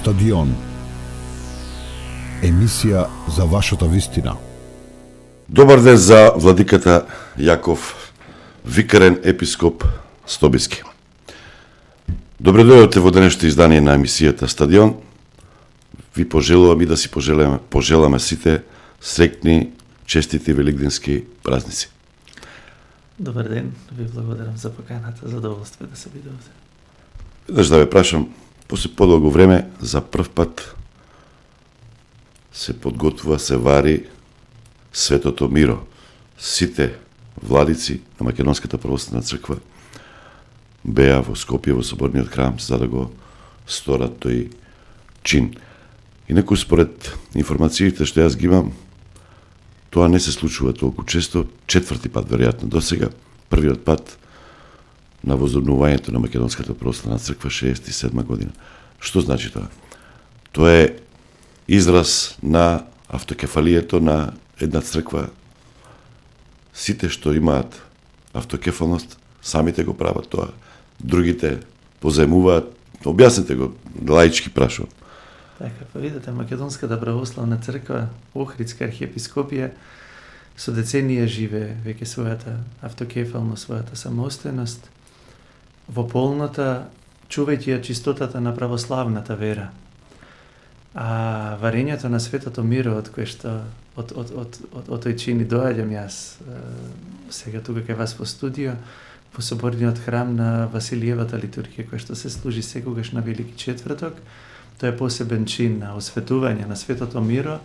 Стадион. Емисија за вашата вистина. Добар ден за владиката Јаков, викарен епископ Стобиски. Добре дојдовте во денешното издание на емисијата Стадион. Ви пожелувам и да си пожеламе сите среќни, честити великденски празници. Добар ден, ви благодарам за поканата, задоволство да се биде овде. Веднаш да ве прашам, после подолго време, за прв пат се подготвува, се вари Светото Миро. Сите владици на Македонската православна црква беа во Скопје, во соборниот храм, за да го сторат тој чин. Инаку, според информациите што јас ги имам, тоа не се случува толку често, четврти пат, веројатно, досега, првиот пат на возобновувањето на Македонската православна црква 67 година. Што значи тоа? Тоа е израз на автокефалието на една црква. Сите што имаат автокефалност, самите го прават тоа. Другите позаемуваат. Објасните го, лаички прашувам. Така, па видите, Македонската православна црква, Охридска архиепископија, со деценија живее веќе својата автокефалност, својата самостојност, во полната, чувајќи ја чистотата на православната вера. А варењето на Светото Миро, од кое што од тој чин и доаѓам јас сега тука кај вас во студио, во соборниот храм на Василиевата литургија, која што се служи секогаш на Велики четврток. Тоа е посебен чин на осветување на Светото Миро,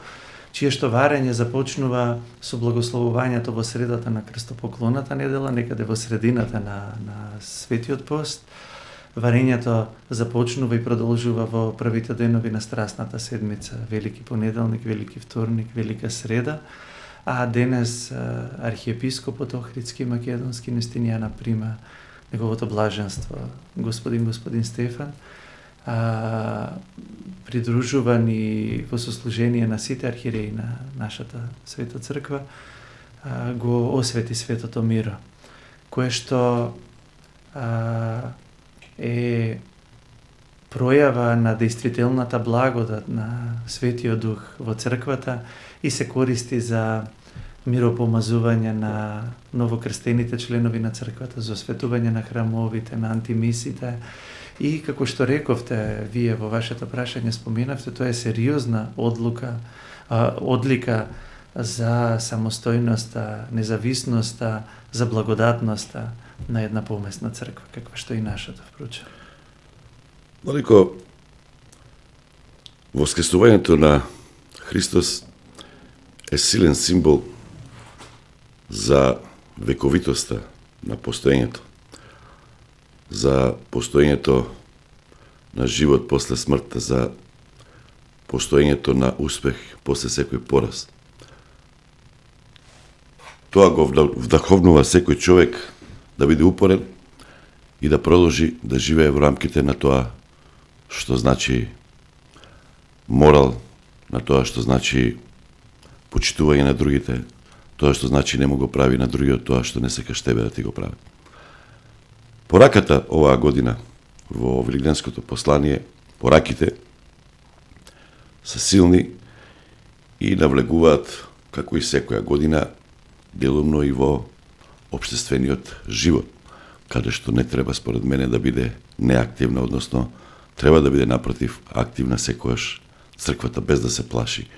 чие што варење започнува со благословувањето во средата на крстопоклоната недела, некаде во средината на Светиот пост. Варењето започнува и продолжува во првите денови на Страстната седмица, Велики понеделник, Велики вторник, Велика среда, а денес архиепископот Охридски македонски Нестинијана прима неговото блаженство, господин Стефан, придружуван и во сослужение на сите архиереи на нашата Света Црква, го освети Светото Миро, кое што е пројава на действителната благодат на Светиот Дух во црквата и се користи за миропомазување на новокрстените членови на црквата, за осветување на храмовите, на антимисите. И како што рековте, вие во вашето прашање споменавте, тоа е сериозна одлика за самостојноста, независноста, за благодатноста на една помесна црква, каква што и нашата, впрочем. Владико, воскресувањето на Христос е силен символ за вековитоста на постоењето, за постоењето на живот после смртта, за постоењето на успех после секој пораз. Тоа го вдаховнува секој човек да биде упорен и да продолжи да живее во рамките на тоа што значи морал, на тоа што значи почитување на другите, тоа што значи не му го прави на другиот тоа што не сакаш тебе да ти го прави. Пораката оваа година во Великденското послание, пораките се силни и навлегуваат, како и секоја година, делумно и во општествениот живот, каде што не треба според мене да биде неактивна, односно треба да биде напротив активна секојаш црквата без да се плаши,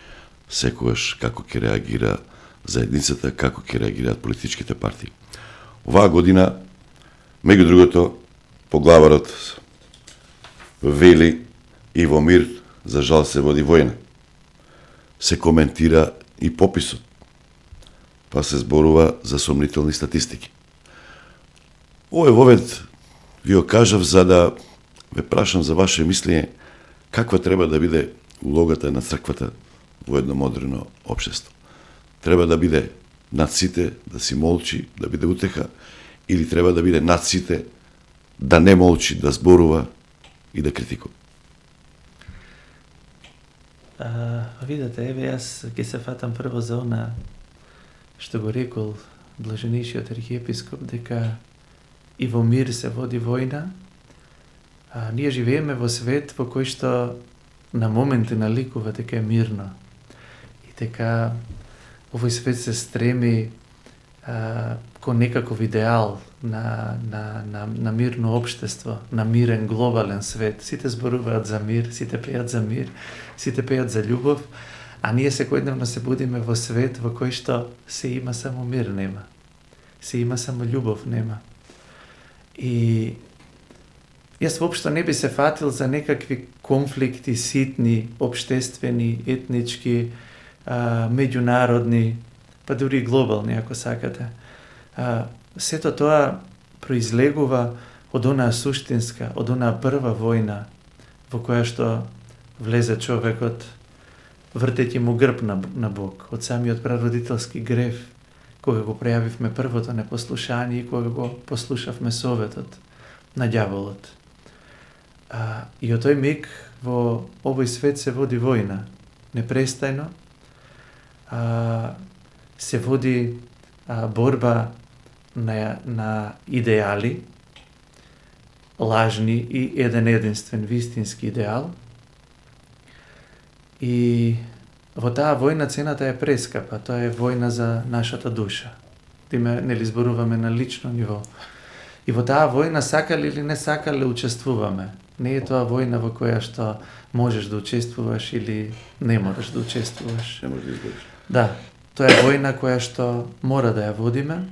секојаш како ќе реагира заедницата, како ќе реагираат политичките партии. Оваа година, меѓу другото, поглаварот вели и во мир за жал се води војна. Се коментира и пописот, па се зборува за сомнителни статистики. Овој вовед ви го кажав за да ве прашам за ваше мислење каква треба да биде улогата на црквата во едно модерно општество. Треба да биде над сите, да си молчи, да биде утеха, или треба да биде над сите, да не молчи, да зборува и да критикува? Видете, еве јас ќе се фатам прво за она што го рекол блаженишиот архиепископ, дека и во мир се води војна. Ние живееме во свет во кој што на моменти наликува дека е мирно и дека овој свет се стреми кон некаков идеал на мирно општество, на мирен глобален свет. Сите зборуваат за мир, сите пеат за мир, сите пеат за љубов, а ние секојдневно се будиме во свет во кој што се има само мир, нема. Се има само љубов, нема. И јас воопшто не би се фатил за некакви конфликти ситни, обштествени, етнички, меѓународни, па дури глобални, ако сакате. Сето тоа произлегува од онаа суштинска, од онаа прва војна во која што влезе човекот вртејќи му грб на Бог, од самиот прародителски грев, кога го прејавивме првото непослушание и кога го послушавме советот на ѓаволот. И од тој миг во овој свет се води војна, непрестајно, се води борба на идеали, лажни и еден единствен вистински идеал. И во таа војна цената е прескапа, тоа е војна за нашата душа. Диме, нели зборуваме на лично ниво. И во таа војна, сакале или не сакале, учествуваме. Не е тоа војна во која што можеш да учествуваш или не можеш да учествуваш. Не можеш да избориш. Да, тоа е војна која што мора да ја водиме.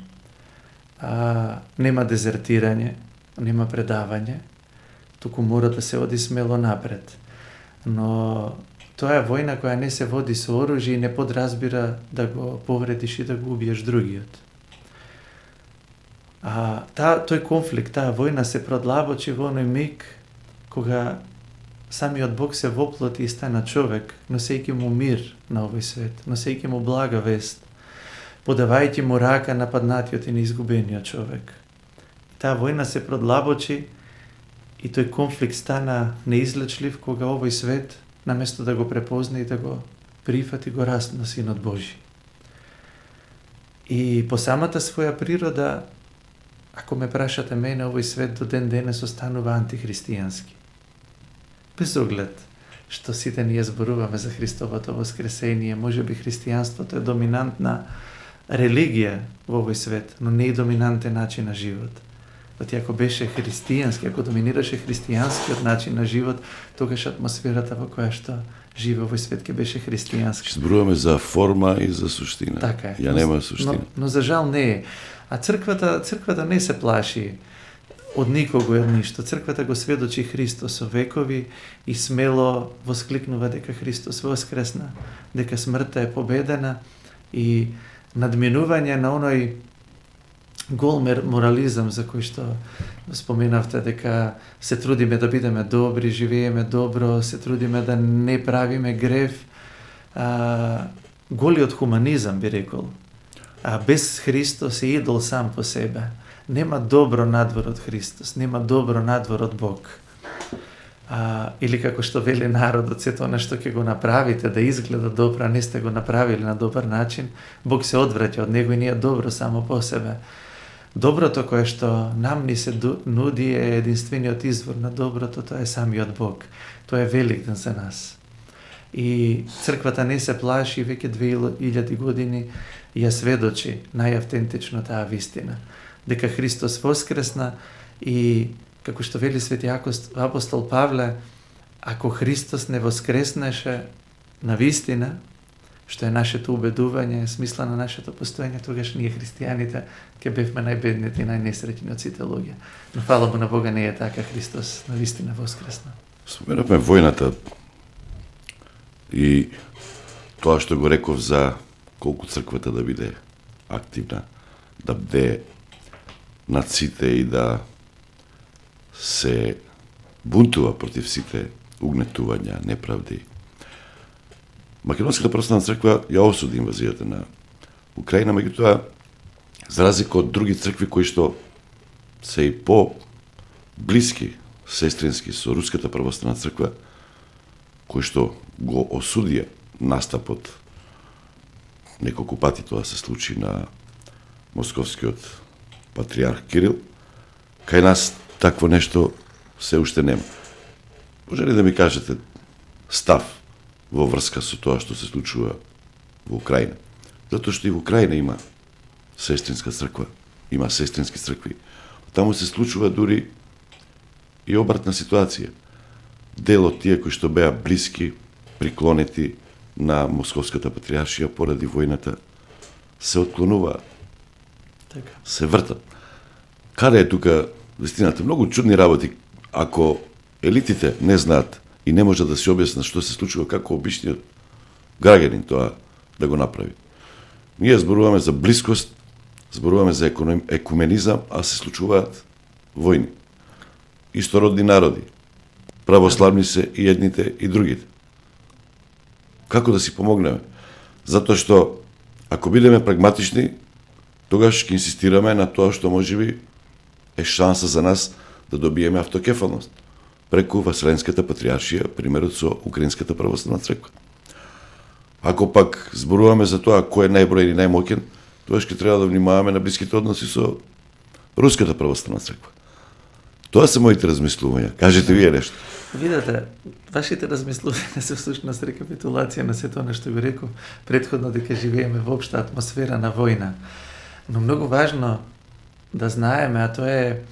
Нема дезертирање, нема предавање, туку мора да се оди смело напред. Но тоа е војна која не се води со оружје и не подразбира да го повредиш и да го убиеш другиот. Тој конфликт, таа војна се продлабочи во оној миг кога самиот Бог се воплоти и стана човек, носејќи му мир на овој свет, носејќи му блага вест, подавајќи му рака на паднатиот и неизгубениот човек. Таа војна се продлабочи и тој конфликт стана неизлечлив кога овој свет, наместо да го препозна и да го прифати, го распна Синот Божи. И по самата своја природа, ако ме прашате мене, овој свет до ден денес останува антихристијански. Без оглед што сите ние зборуваме за Христовото воскресение, може би христијанството е доминантна религија во овој свет, но не е доминантен начин на живот. Оти ако беше христијански, ако доминираше христијанскиот начин на живот, тогаш атмосферата во која што живе овој свет ќе беше христијански. Зборуваме за форма и за суштина. Така е. Ја нема суштина. Но за жал не е. А црквата не се плаши од никого и од ништо. Црквата го сведочи Христос со векови и смело воскликнува дека Христос воскресна, дека смртта е победена и надминување на оној гол морализам за кој што споменавте, дека се трудиме да бидеме добри, живееме добро, се трудиме да не правиме грев. Голиот хуманизам, би рекол. Без Христос е идол сам по себе. Нема добро надвор од Христос, нема добро надвор од Бог. Или како што вели народот, сето она што ќе го направите да изгледа добро, а не сте го направили на добар начин, Бог се одвраќа од него и не е добро само по себе. Доброто кое што нам ни се нуди е единствениот извор на доброто, тоа е самиот Бог. Тоа е велик ден за нас. И црквата не се плаши, веќе 2000 години ја сведочи најавтентично таа вистина. Дека Христос воскресна и, како што вели свети апостол Павле, ако Христос не воскреснеше на вистина, што е нашето убедување, смисла на нашето постоење, тогаш ние христијаните ќе бевме најбедните и најнесреќни од сите луѓе. Но фала му на Бога не е така, Христос на вистина воскресна. Споменавме војната и тоа што го реков за колку црквата да биде активна, да бде над сите и да се бунтува против сите угнетувања, неправди. Македонската православна црква ја осуди инвазијата на Украина, меѓутоа, за разлика од други цркви кои што се и по-блиски, сестрински со Руската православна црква, кои што го осудија настапот, неколку пати тоа се случи на московскиот патриарх Кирил, кај нас такво нешто се уште нема. Може ли да ми кажете став во врска со тоа што се случува во Украина. Затоа што и во Украина има сестринска црква, има сестрински цркви. Таму се случува дури и обратна ситуација. Дел од тие кои што беа блиски, приклонети на Московската патриаршија поради војната, се отклонуваат, Така. се вртат. Каде е тука вистината? Многу чудни работи. Ако елитите не знаат и не може да се објаснат што се случува, како обичниот граѓанин тоа да го направи. Ние зборуваме за блискост, зборуваме за екуменизам, а се случуваат војни. Истородни народи. Православни се и едните и другите. Како да си помогнеме? Затоа што, ако бидеме прагматични, тогаш ќе инсистираме на тоа што можеби е шанса за нас да добиеме автокефалност преку Вселенската патриаршија, примерот со Украинската православна црква. Ако пак зборуваме за тоа кој е најбројен и најмоќен, тогаш ќе треба да внимаваме на блиските односи со Руската православна црква. Тоа се моите размислувања. Кажете вие нешто. Видете, вашите размислувања се всушност рекапитулација на сето она што го реков предходно, дека живееме во општа атмосфера на војна. Но многу важно да знаеме, а тоа е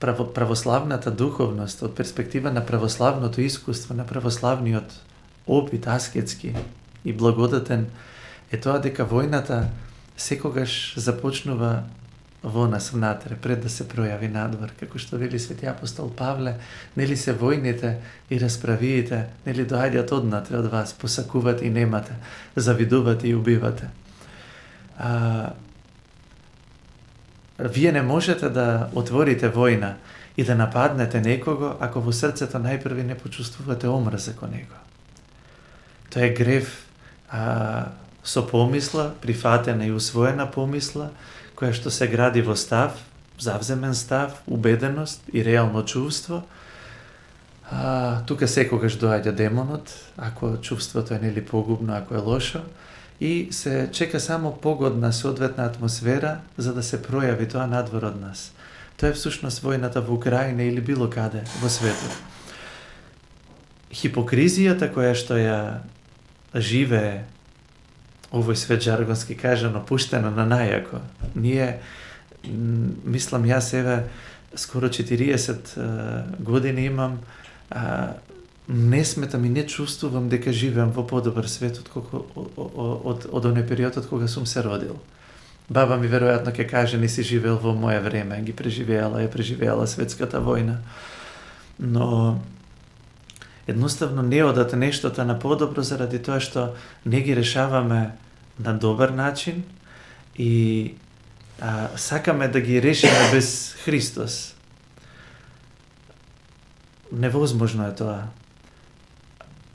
православната духовност од перспектива на православното искуство, на православниот опит аскетски и благодатен, е тоа дека војната секогаш започнува во нас внатре, пред да се пројави надвор, како што вели свети апостол Павле, нели се војните и расправиите, нели доаѓаат однатре од вас, посакувате и немате, завидувате и убивате. Вие не можете да отворите војна и да нападнете некого, ако во срцето најпрви не почувствувате омраза кон него. Тоа е грев со помисла, прифатена и усвоена помисла, која што се гради во став, завземен став, убеденост и реално чувство. Тука секогаш доаѓа демонот, ако чувството е нели погубно, ако е лошо, и се чека само погодна соодветна атмосфера за да се пројави тоа надвор од нас. Тоа е всушност војната во Украина или било каде во светот. Хипокризијата која што ја живее овој свет, жаргонски кажано, пуштено на најако. Ние, мислам јас еве, скоро 40 години имам, не сметам и не чувствувам дека живеам во подобар свет од оној период од кога сум се родил. Баба ми веројатно ќе каже, не си живеел во моје време, ги преживеала светската војна. Но едноставно не одат нештата на подобро заради тоа што не ги решаваме на добар начин и сакаме да ги решиме без Христос. Невозможно е тоа.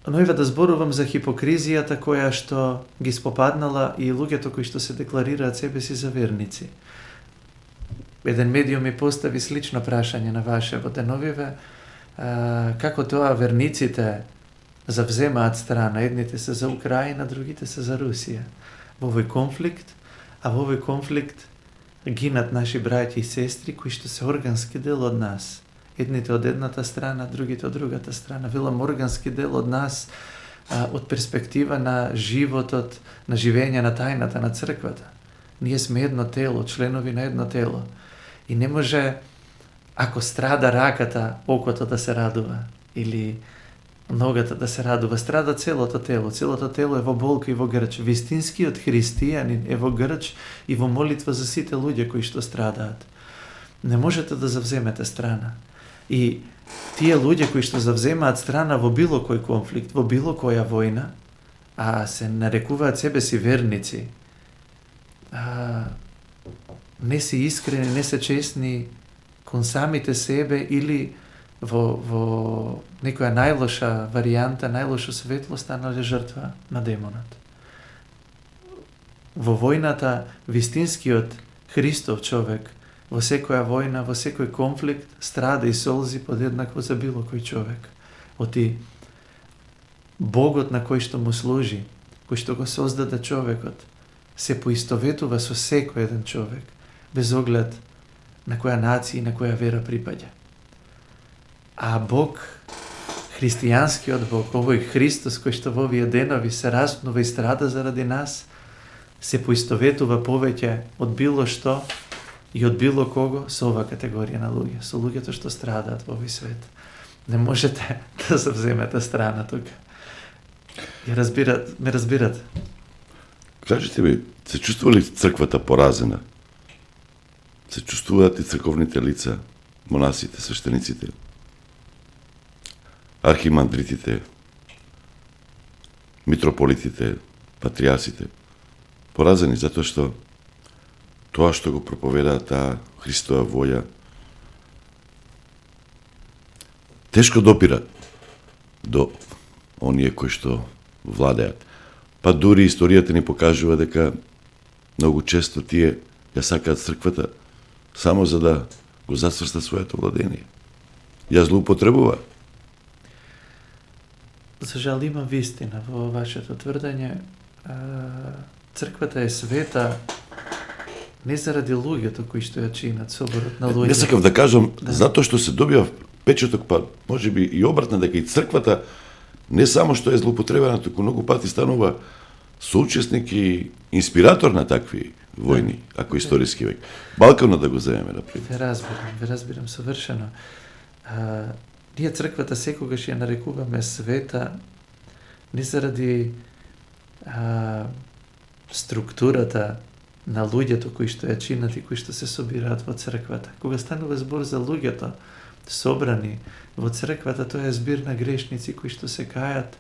Но еве да зборувам за хипокризијата која што ги спопаднала и луѓето кои што се декларираат себе си за верници. Еден медиум ми постави слично прашање на ваше во деновиве, како тоа верниците завземаат страна, едните се за Украина, другите се за Русија. Во овој конфликт, а во овој конфликт гинат наши браќи и сестри кои што се органски дел од нас. Едните од едната страна, другите од другата страна. Велам органски дел од нас од перспектива на животот, на живење на тајната на црквата. Ние сме едно тело, членови на едно тело. И не може, ако страда раката, окото да се радува, или ногата да се радува, страда целото тело. Целото тело е во болка и во грч. Вистинскиот христијанин е во грч и во молитва за сите луѓе кои што страдаат. Не можете да завземете страна. И тие луѓе кои што завземаат страна во било кој конфликт, во било која војна, а се нарекуваат себе си верници, не се искрени, не се честни кон самите себе или во некоја најлоша варијанта, најлошо светло станале жртва на демонот. Во војната вистинскиот Христов човек во секоја војна, во секој конфликт страда и солзи подеднакво за било кој човек. Оти Богот на кој што му служи, кој што го создаде човекот, се поистоветува со секој еден човек, без оглед на која нација и на која вера припаѓа. A Bog, hristijanskiот Bog, ovoj Hristos koji što v ovije denovi se raspnuva i strada zaradi nas, se poistovetува повеќе од било што и од било кого со ова категорија на луѓе, со луѓето што страдаат во овој свет. Не можете да завземете страна тука. Ме разбирате? Кажете ми, се чувствува ли црквата поразена? Се чувствуваат и црковните лица, монасите, свештениците, архимандритите, митрополитите, патриарсите, поразени затоа што тоа што го проповедаат таа Христова воља тешко допира до оние кои што владеат. Па дури историјата ни покажува дека многу често тие ја сакаат црквата само за да го засврста своето владение. Ја злоупотребува. За жал има вистина во вашето тврдење. Црквата е света не заради луѓето кои што ја чинат, соборот на луѓе. Не сакав да кажам, затоа што се добива печаток, па може би и обратно, дека и црквата не само што е злоупотребена, туку многу пати станува соучесник и инспиратор на такви војни, ако историски век. Балканот да го земеме, например. Ве разбирам совршено. Ние црквата секогаш ја нарекуваме света не заради структурата на луѓето кои што ја чинат и кои што се собираат во црквата. Кога станува збор за луѓето собрани во црквата, тоа е збир на грешници кои што се кајат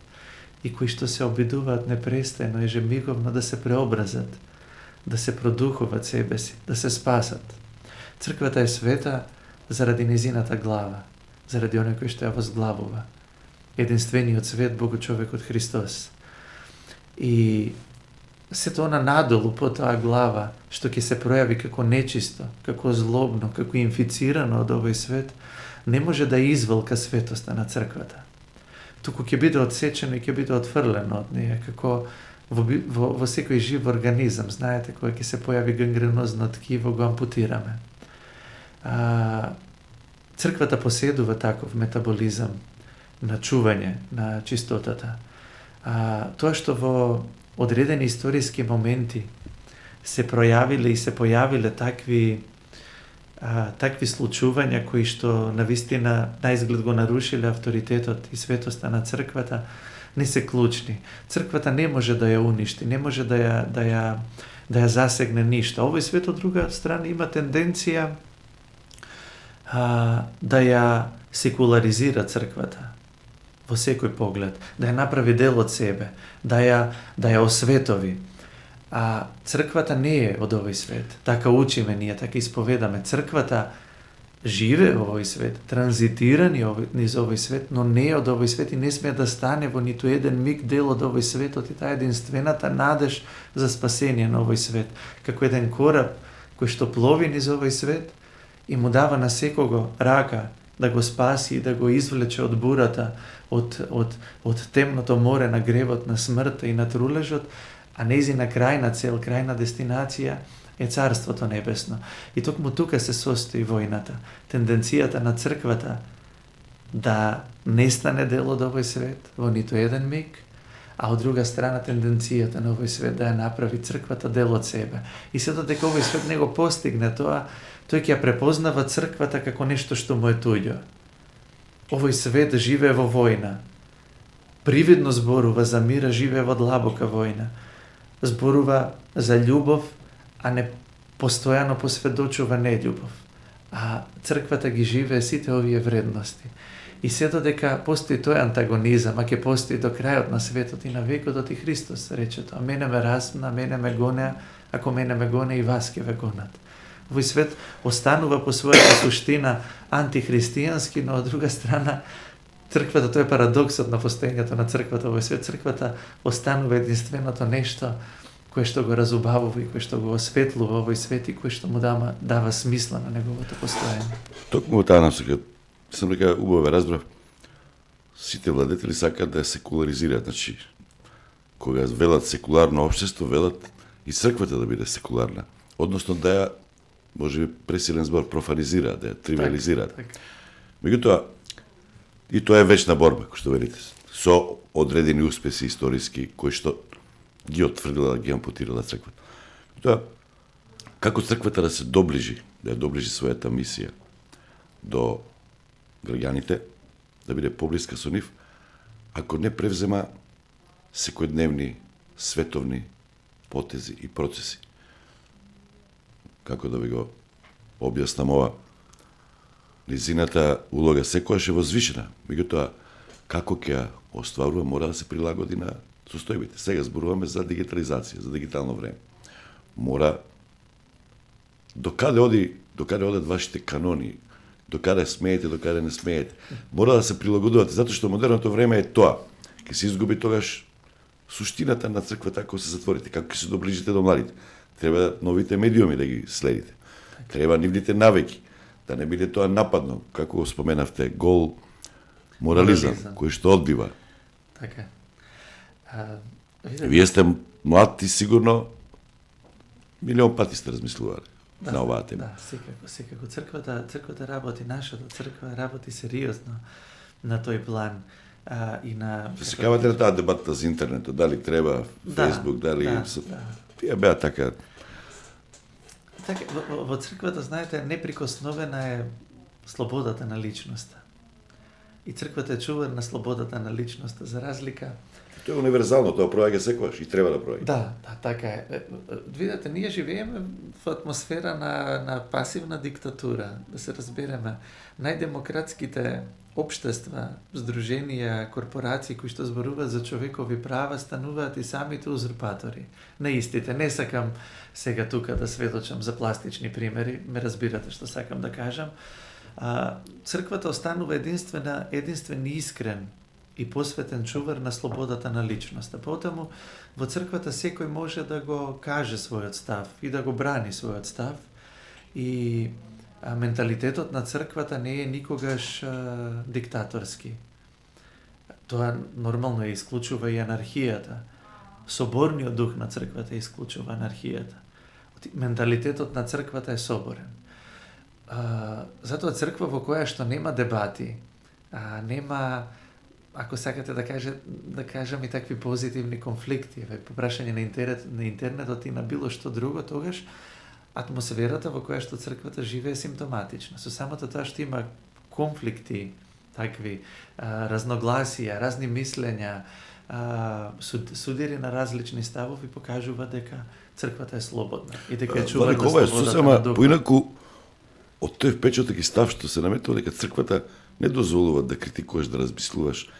и кои што се обидуваат непрестајно ежемиговно да се преобразат, да се продухуват себе си, да се спасат. Црквата е света заради незината глава, заради оној кој што ја возглавува. Единствениот свет, Богочовекот Христос. И сето она надолу по таа глава, што ќе се пројави како нечисто, како злобно, како инфицирано од овој свет, не може да изволка светоста на црквата. Туку ќе биде одсечено и ќе биде отфрлено од неја, како во секој жив организам, знаете, кога ќе се појави гангренозно ткиво, го ампутираме. Црквата поседува таков метаболизам на чување на чистотата. Тоа што во одредени историски моменти се пројавиле и се појавиле такви случувања кои што навистина наизглед го нарушиле авторитетот и светоста на црквата, не се клучни. Црквата не може да ја уништи, не може да ја засегне ништо. Овој свет од друга страна има тенденција да ја секуларизира црквата во секој поглед, да ја направи дел од себе, да ја осветови. А црквата не е од овој свет. Така учиме ние, така исповедаме. Црквата живе во овој свет, транзитира низ овој свет, но не е од овој свет и не смее да стане во ниту еден миг дел од овој светот и таа единствената надеж за спасение на овој свет. Како еден кораб кој што плови низ овој свет и му дава на секого рака да го спаси и да го извлече од бурата, од темното море на гревот на смртта и на трулежот, а нејзина крајна цел, крајна дестинација е Царството Небесно. И токму тука се состои војната. Тенденцијата на црквата да не стане дел од овој свет во ниту еден миг, а од друга страна тенденцијата на овој свет да ја направи црквата дел од себе. И се додека овој свет не го постигне тоа, тој ќе ја препознава црквата како нешто што му е туѓо. Овој свет живее во војна. Привидно зборува за мира, живее во длабока војна. Зборува за љубов, а не постојано посведочува нељубов. А црквата ги живее сите овие вредности. И се додека постои тој антагонизам, а ќе постои до крајот на светот и на векот, и Христос рече тоа: мене ме распна, мене ме гонеа, ако мене ме гоне и вас ќе ве гонат. Овој свет останува по својата суштина антихристијански, но од друга страна црквата, тоа е парадоксот на постоењето на црквата во овој свет, црквата останува единственото нешто кое што го разубавува и кое што го осветлува овој свет и кое што му дава смисла на неговото постоење. Токму таа насока, сам дека убаво разбрав, сите владетели сакаат да ја секуларизираат, значи кога велат секуларно општество, велат и црквата да биде секуларна, односно да ја, може би пресилен збор, профанизираат, да ја тривиализираат. Так. Меѓутоа, И тоа е вечна борба, кој што велите, со одредени успеси историски, кои што ги отврдила, ги ампутирала црквата. Тоа, како црквата да се доближи, да ја доближи својата мисија до граѓаните, да биде поблиска со нив, ако не превзема секојдневни световни потези и процеси. Како да ви го објаснам ова? Низината улога секојаш е возвишена, меѓутоа како ќе ја остварува мора да се прилагоди на состојбите. Сега зборуваме за дигитализација, за дигитално време. Мора докаде одат вашите канони, докаде смеете, докаде не смеете. Мора да се прилагодувате, затоа што модерното време е тоа. Ќе се изгуби тогаш суштината на црквата ако се затворите, како ќе се доближите до младите. Треба новите медиуми да ги следите. Треба нивните навики, да не биде тоа нападно, како го споменавте, гол морализам, кој што одбива. Така. Вие сте млад и сигурно милион пати сте размислували на оваа тема. Да, секако. Црквата работи, нашата црква работи сериозно на тој план. И на... Се кавате на таа дебата за интернетот, дали треба Фейсбук, дали... Тие беа така... Така, во црквата, знаете, неприкосновена е слободата на личноста. И црквата е чувар на слободата на личноста, за разлика... Тоа е универзално, тоа проаѓа секогаш и треба да проаѓа. Да, така е. Видите, ние живееме во атмосфера на пасивна диктатура, да се разбереме. Најдемократските општества, здруженија, корпорации кои што зборуваат за човекови права стануваат и самите узурпатори. На истите. Не сакам сега тука да сведочам за пластични примери, ме разбирате што сакам да кажам. Црквата останува единствен и искрен и посветен чувар на слободата на личноста. Потому во црквата секој може да го каже својот став и да го брани својот став. И менталитетот на црквата не е никогаш диктаторски. Тоа нормално исклучува и анархијата. Соборниот дух на црквата исклучува анархијата. Менталитетот на црквата е соборен. Затоа црква во која што нема дебати, нема, ако сакате да кажам и такви позитивни конфликти, по прашање на интернетот и на било што друго, тогаш атмосферата во која што црквата живее е симптоматична. Со самото тоа што има конфликти, такви разногласија, разни мислења, судири на различни ставови покажува дека црквата е слободна и дека е чува да слободата на духа. Поинаку од тој впечаток и став што се наметува дека црквата не дозволува да критикуваш, да размислуваш,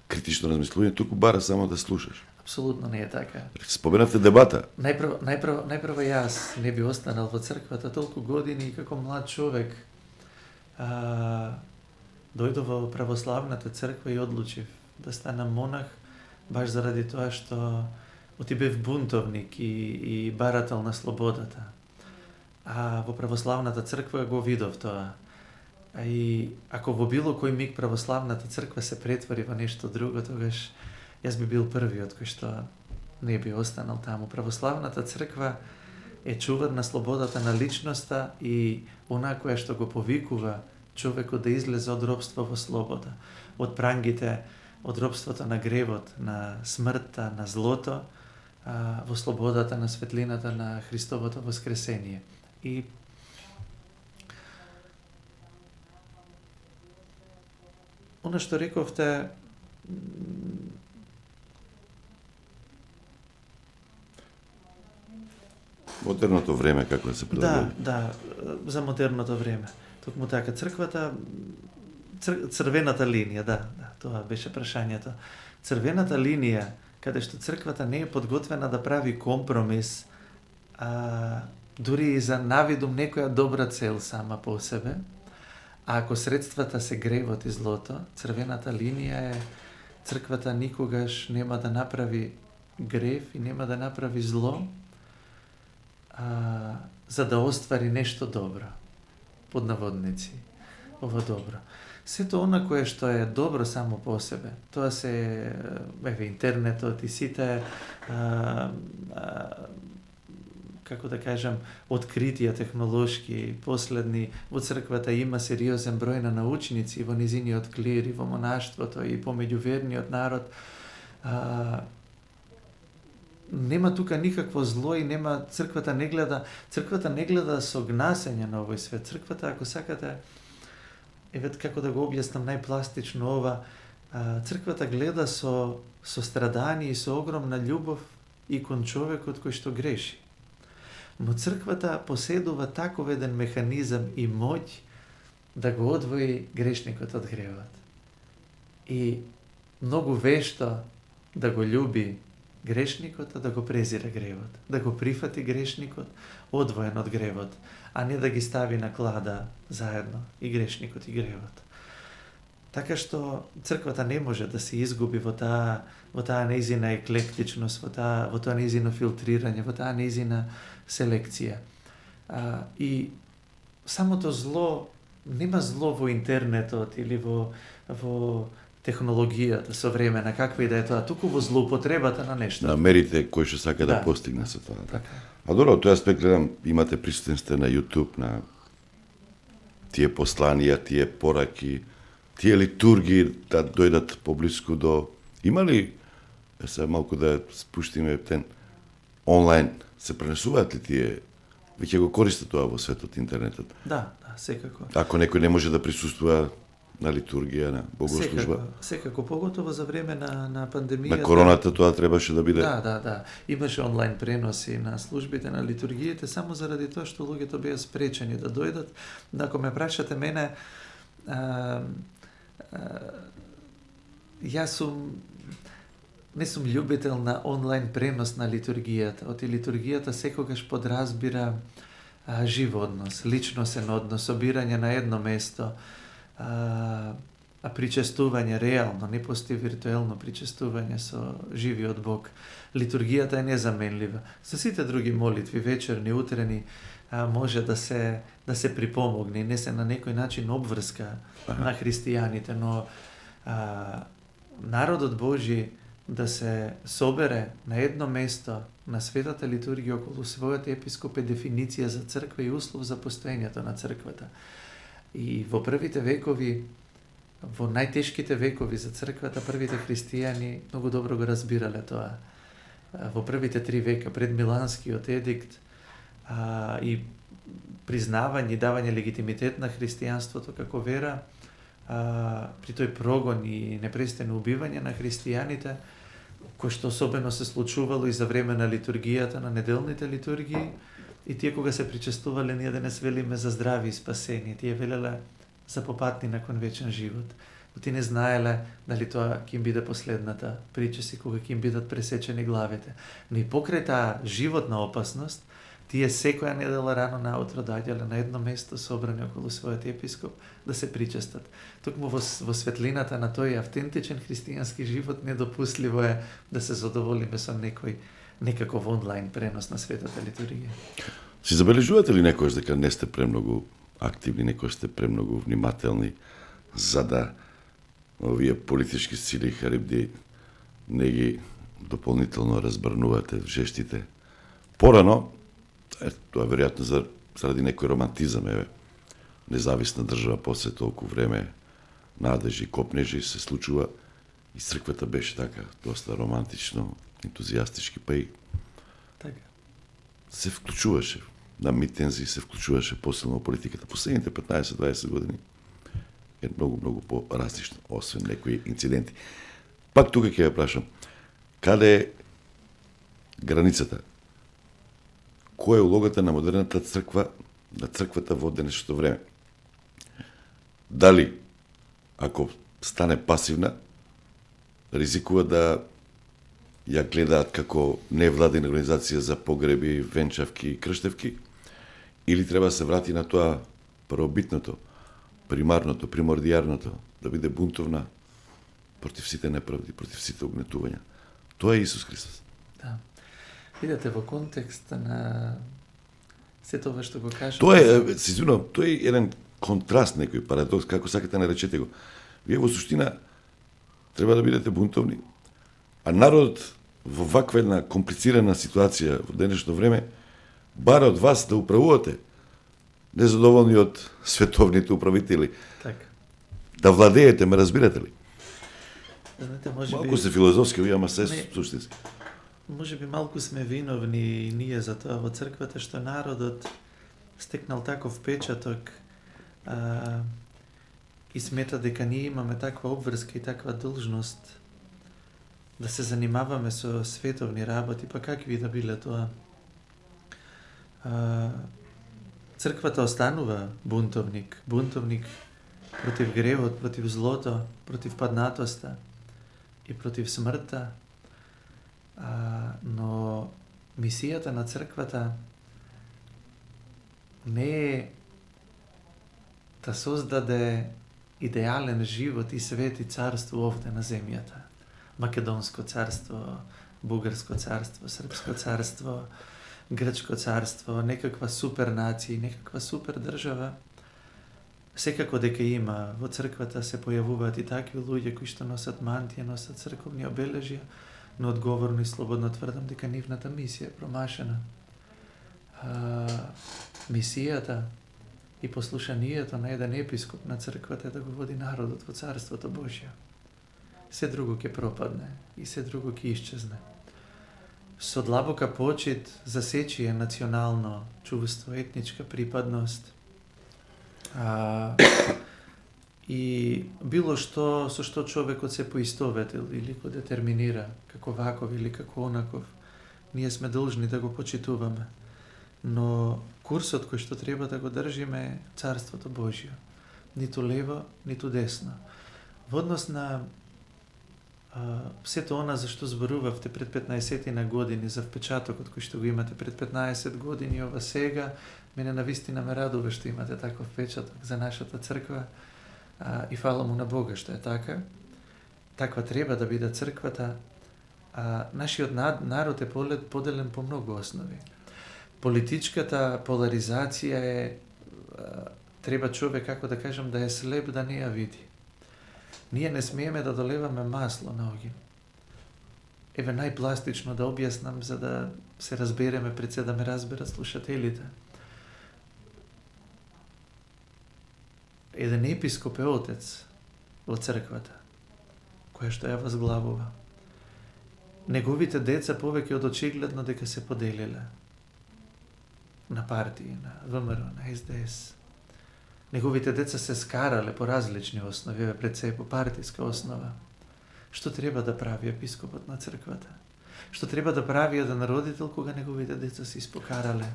критично размислување, туку бара само да слушаш. Апсолутно не е така. Споменавте дебата. Најпрво јас не би останал во црквата толку години и како млад човек дојдов во православната црква и одлучив да станам монах баш заради тоа што бев бунтовник и барател на слободата. А во православната црква го видов тоа. И ако во било кој миг православната црква се претвори во нешто друго, тогаш јас би бил првиот кој што не би останал таму. Православната црква е чувар на слободата на личноста и она која што го повикува човекот да излезе од робство во слобода, од прангите, од робството на гревот, на смртта, на злото, во слободата на светлината на Христовото воскресение. И она што рековте, модерното време како да се прилагоди. Да, за модерното време. Токму така, црквата, црвената линија, да, тоа беше прашањето. Црвената линија, каде што црквата не е подготвена да прави компромис, дури и за навидум некоја добра цел сама по себе, а ако средствата се гревот и злото, црвената линија е црквата никогаш нема да направи грев и нема да направи зло, за да оствари нешто добро, под наводници, ова добро. Сето она кое што е добро само по себе, тоа се како да кажам, откритија технолошки, последни, во црквата има сериозен број на научници во низиниот клир и во монаштвото и помеѓу верниот народ. Нема тука никакво зло и нема, црквата не гледа со гнасење на овој свет. Црквата, ако сакате, како да го објаснам најпластично ова, црквата гледа со страдање и со огромна љубов и кон човекот кој што греши. Но црквата поседува таков еден механизам и моќ да го одвои грешникот од гревот. И многу вешто да го љуби грешникот, а да го презира гревот. Да го прифати грешникот, одвоен од гревот, а не да ги стави на клада заедно и грешникот и гревот. Така што црквата не може да се изгуби во таа нејзина еклектичност, во тоа нејзино филтрирање, во таа нејзина селекција. И самото зло, нема зло во интернетот или во технологијата современа, каква и да е тоа, туку во злоупотребата на нешто. На мерите кој што сака да постигне со тоа. Така. А добро, тој аспект гледам, имате присутен сте на YouTube, на тие посланија, тие пораки, тие литургии да дојдат поблиску до... Има ли, сега малку да спуштиме тен, онлайн, се пренесуваат ли тие, веќе го користат тоа во светот интернетот? Да, секако. Ако некој не може да присуствува на литургија, на богослужба. Секако, поготово за време на пандемијата. На короната тоа требаше да биде... Да. Имаше онлайн преноси на службите, на литургиите, само заради тоа што луѓето беа спречени да дојдат. Ако ме прашате мене, јас не сум љубител на онлайн пренос на литургијата. Оти литургијата секогаш подразбира жив однос, личносен однос, собирање на едно место, причестување реално, не постои виртуелно причестување со живиот Бог. Литургијата е незаменлива. Со сите други молитви, вечерни, утрени, може да се припомогне и не се на некој начин обврска на христијаните, но народот Божи да се собере на едно место на светата литургија околу својот епископ е дефиниција за црква и услов за постоењето на црквата. И во првите векови, во најтешките векови за црквата, првите христијани многу добро го разбирале тоа. Во првите 3 века пред Миланскиот едикт и признавање и давање легитимитет на христијанството како вера, при тој прогон и непрестано убивање на христијаните, кој што особено се случувало и за време на литургијата, на неделните литургии, и тие кога се причестувале, ние денес велиме за здрави и спасени. Тие велеле за попатнина кон вечен живот. Но тие не знаеле дали тоа ќе им биде последната причест и кога ќе им бидат пресечени главите. Но и покрај таа животна опасност, тие секоја недела рано наутро доаѓале на едно место собрани околу својот епископ да се причестат. Токму во светлината на тој автентичен христијански живот недопустливо е да се задоволиме со некаков онлайн пренос на светата литургија. Си забележувате ли некојаш дека не сте премногу активни, некојаш сте премногу внимателни за да овие политички сили и харибди не ги дополнително разбрнувате жештите? Порано, тоа веројатно заради некој романтизам, независна држава после толку време надежи, копнежи се случува и црквата беше така, доста романтично, ентузијастички, па и така се вклучуваше на митинзи, се вклучуваше посилно во политиката. Последните 15-20 години е многу по-различно, освен некои инциденти. Пак тука ќе ја прашам, каде е границата? Која е улогата на модерната црква, на црквата во денешното време? Дали, ако стане пасивна, ризикува да ја гледаат како невладина организација за погреби, венчавки и крштевки, или треба да се врати на тоа првобитното, примарното, примордијарното, да биде бунтовна против сите неправди, против сите угнетувања. Тоа е Исус Христос. Да. Видете, во контекст на се тоа што го кажа. Тоа е, се извинувам, тоа е еден контраст, некој парадокс, како сакате наречете го. Вие во суштина треба да бидете бунтовни, а народот во ваква една комплицирана ситуација во денешно време баре од вас да управувате, незадоволни од световните управители, Така. да владеете, ме разбирате ли? Знаете, може Малку би, се филозофски, ама се Не. суштински. може би малку сме виновни и ние за тоа во црквата, што народот стекнал таков печаток и смета дека ние имаме таква обврска и таква должност да се занимаваме со световни работи, па какви да биле тоа. Црквата останува бунтовник, бунтовник против гревот, против злото, против паднатоста и против смртта, но мисијата на црквата не е да создаде идеален живот и свет и царство овде на земјата. Македонско царство, Бугарско царство, Српско царство, Грчко царство, некаква супер нација, некаква супер држава. Секако дека има во црквата се појавуваат и такви луѓе кои што носат мантија, носат црковни обележја, но одговорно и слободно тврдам дека нивната мисија е промашена. Мисијата и послушанието на еден епископ на црквата е да го води народот во Царството Божјо. Се друго ќе пропадне и се друго ќе исчезне. Со длабока почит за сечие национално чувство, етничка припадност, и било што со што човекот се поистоветил или го детерминира како ваков или како онаков, ние сме должни да го почитуваме. Но курсот кој што треба да го држиме е Царството Божјо. Ниту лево, ниту десно. Во однос на сето она за што зборувавте пред 15 на години, за впечатокот кој што го имате пред 15 години, ова сега, мене навистина ме радува што имате таков впечаток за нашата црква, и фала му на Бога што е така. Таква треба да биде црквата. Нашиот народ е поделен по многу основи. Политичката поларизација е, треба човек, како да кажем, да е слеп да не ја види. Ние не смееме да долеваме масло на огин. Еве најпластично да објаснам за да се разбереме пред се да ме разберат слушателите. Еден епископ е отец во црквата, која што ја возглавува. Неговите деца повеќе од очигледно дека се поделиле на партии, на ВМРО, на СДС. Неговите деца се скарале по различни основи, пред се по партиска основа. Што треба да прави епископот на црквата? Што треба да прави еден родител кога неговите деца се испокарале?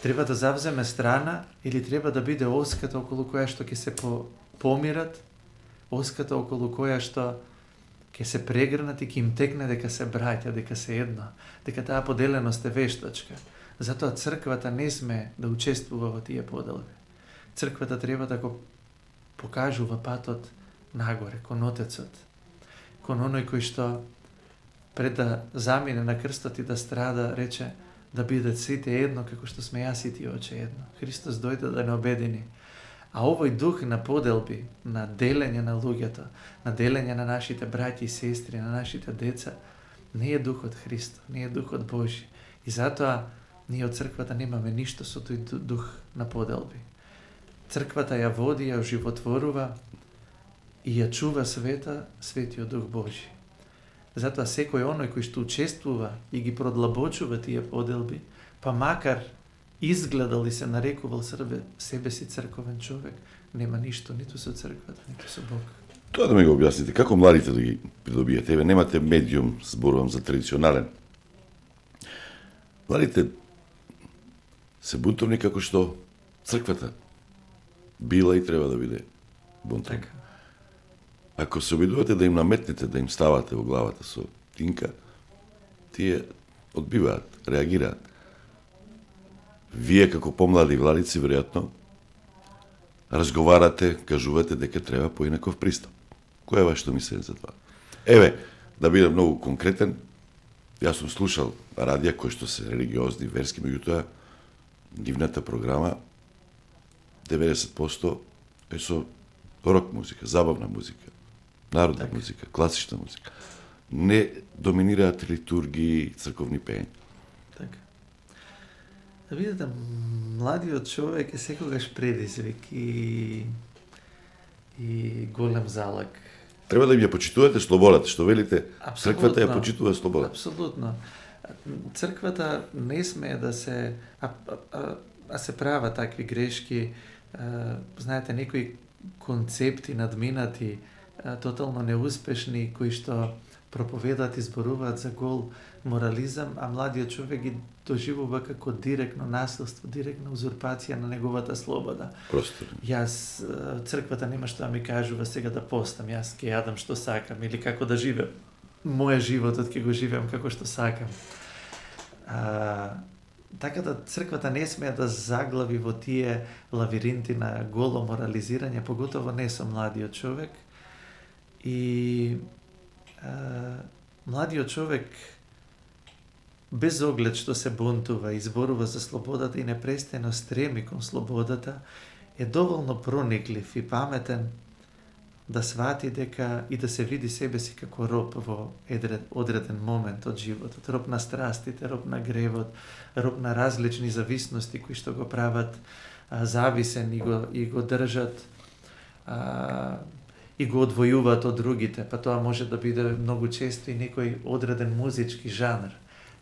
Треба да завземе страна или треба да биде оската околу која што ќе се помират, оската околу која што ќе се прегрнат и ќе им текне дека се браќа, дека се едно, дека таа поделеност е вештачка. Затоа црквата не сме да учествува во тие поделби. Црквата треба да го покажува патот нагоре, кон Отецот, кон оној кој што пред да замине на крстот и да страда, рече да бидат сите едно, како што сме јас и ти, Оче, едно. Христос дојде да не обедини. А овој дух на поделби, на делење на луѓето, на делење на нашите браќи и сестри, на нашите деца, не е дух од Христо, не е дух од Божи. И затоа ние од црквата немаме ништо со тој дух на поделби. Црквата ја води, ја оживотворува и ја чува светиот дух Божи. Затоа секој оној кој што учествува и ги продлабочува тие поделби, па макар изгледал и се нарекувал себе си црковен човек, нема ништо ниту со црквата, ниту со Бог. Тоа да ми го објасните, како младите да ги придобиете? Еве, немате медиум, зборувам за традиционален. Младите се бунтовни како што црквата била и треба да биде бунтовна. Така. Ако се обидувате да им наметнете, да им ставате во главата со тинка, тие одбиваат, реагираат. Вие како помлади владици, веројатно, разговарате, кажувате дека треба поинаков пристап. Кој е вашето мислење за това? Еве, да бидам многу конкретен, јас сум слушал радија кои што се религиозни, верски, меѓутоа, нивната програма 90% е со рок музика, забавна музика, народна музика, класична музика. Не доминираат литургии, црковни пења. Така. Видите, младиот човек е секогаш предизвик и голем залог. Треба да ја почитувате слободата, што велите, црквата ја Апсолутно. почитува слободата. Апсолутно. Црквата не смее да се... се правят такви грешки. Знаете, некои концепти надминати, тотално неуспешни, кои што проповедат и зборуваат за гол морализам, а младиот човек ги доживува како директно насилство, директна узурпација на неговата слобода. Просто. Јас, црквата нема што да ми кажува сега да постам, јас ќе јадам што сакам или како да живеам. Мојот животот ќе го живеам како што сакам. Така да црквата не смее да заглави во тие лавиринти на голо морализирање, поготово не со младиот човек. И младиот човек без оглед што се бунтува и зборува за слободата и непрестано стреми кон слободата, е доволно прониклив и паметен да свати дека и да се види себе си како роб во одреден момент од животот, роб на страстите, роб на гревот, роб на различни зависности кои што го прават зависен и го држат и го одвојуваат од другите, па тоа може да биде многу често и некој одреден музички жанр.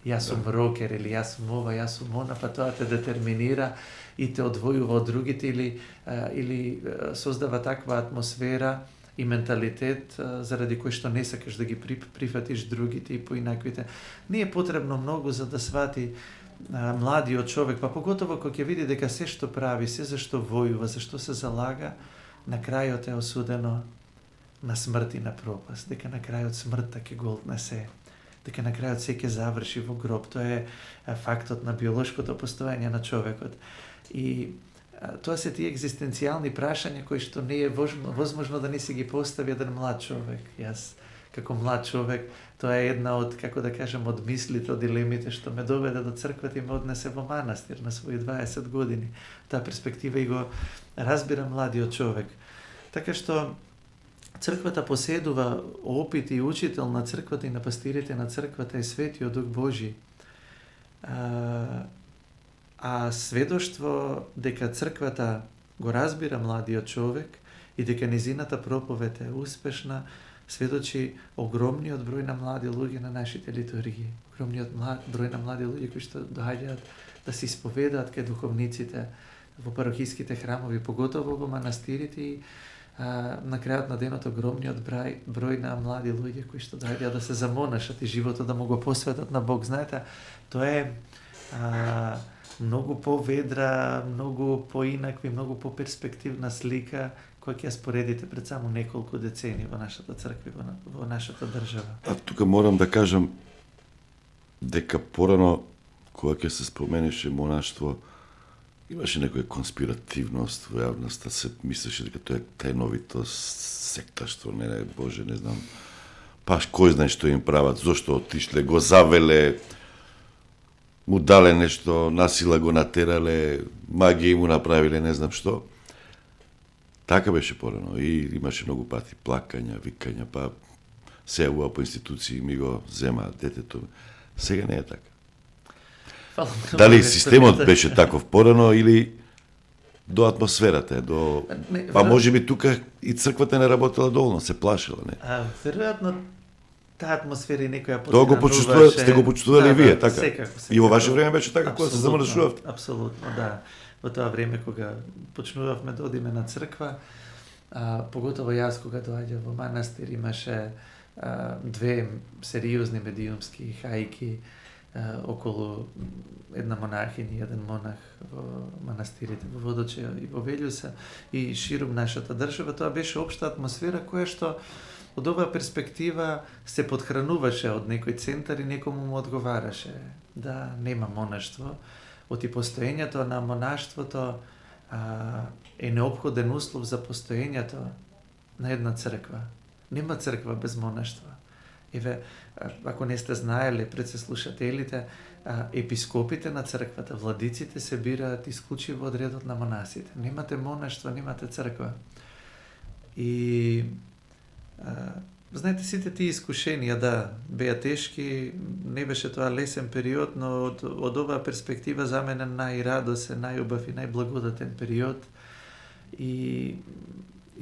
Јас сум рокер или јас сум ова, јас сум она, па тоа те детерминира и те одвојува од другите или создава таква атмосфера и менталитет заради кој што не сакаш да ги прифатиш другите и поинаквите. Не е потребно многу за да свати младиот човек, па поготово кога ќе види дека се што прави, се за што војува, за што се залага, на крајот е осудено на смрт и на пропаст, дека на крајот смртта ќе го однесе, дека на крајот се ќе заврши во гроб. Тоа е фактот на биолошкото постоење на човекот. И тоа се тие екзистенцијални прашања кои што не е возможно да не си ги постави еден млад човек. Јас како млад човек, тоа е една од, како да кажем, од мислите, од дилемите што ме доведе до црквата и ме однесе во манастир на своји 20 години. Таа перспектива и го разбира младиот човек. Така што црквата поседува опит и учител на црквата и на пастирите на црквата е Светиот Дух Божи. А сведоштво дека црквата го разбира младиот човек и дека незината проповед е успешна, сведочи огромниот број на млади луѓе на нашите литургии. Огромниот број на млади луѓе кои што доаѓаат да се исповедаат кај духовниците во парохиските храмови, поготово во манастирите и на крајот на денот огромниот број на млади луѓе кои што доаѓаат да се замонашат и животот да му го посветат на Бог. Знаете, тоа е многу поведра, многу поинакви, многу поперспективна слика која ќе споредите пред само неколку децени во нашата црква, во нашата држава. А тука морам да кажам дека порано, кога ќе се споменеше монаштво, имаше некоја конспиративност во јавноста, се мислеше дека тоа е тајновито секташтво, не Боже, не знам. Па кој знае што им прават, зошто отишле, го завеле, му дале нешто, насила го натерале, магија му направиле, не знам што. Така беше порано и имаше многу пати плакања, викања, па се јавува по институции, ми го зема детето. Сега не е така. Дали системот беше таков порано или до атмосферата, па можеби тука и црквата не работела доволно, се плашила, не? Веројатно таа атмосфера и некоја Тоа го почувствувате, сте го почувствували вие, така? Секако. И во ваше време беше така, кога се замршувавте? Апсолутно, да. Во тоа време кога почнувавме да одиме на црква, поготово јас кога доаѓав во манастир, имаше две сериозни медиумски хајки околу една монахиня и еден монах во манастирите во Водочеја и во Велјуса и ширум нашата држава. Тоа беше општа атмосфера која што од оваа перспектива се подхрануваше од некој центар и некому му одговараше да нема монаштво. Оти постоењето на монаштвото е неопходен услов за постоењето на една црква. Нема црква без монаштва. Еве, ако не сте знаеле, пред се слушателите, епископите на црквата, владиците се бираат исклучиво од редот на монасите. Немате монаштво, немате црква. И Знаете, сите тие искушенија, да, беа тешки, не беше тоа лесен период, но од оваа перспектива за мене најрадосен, најубав и најблагодатен период. И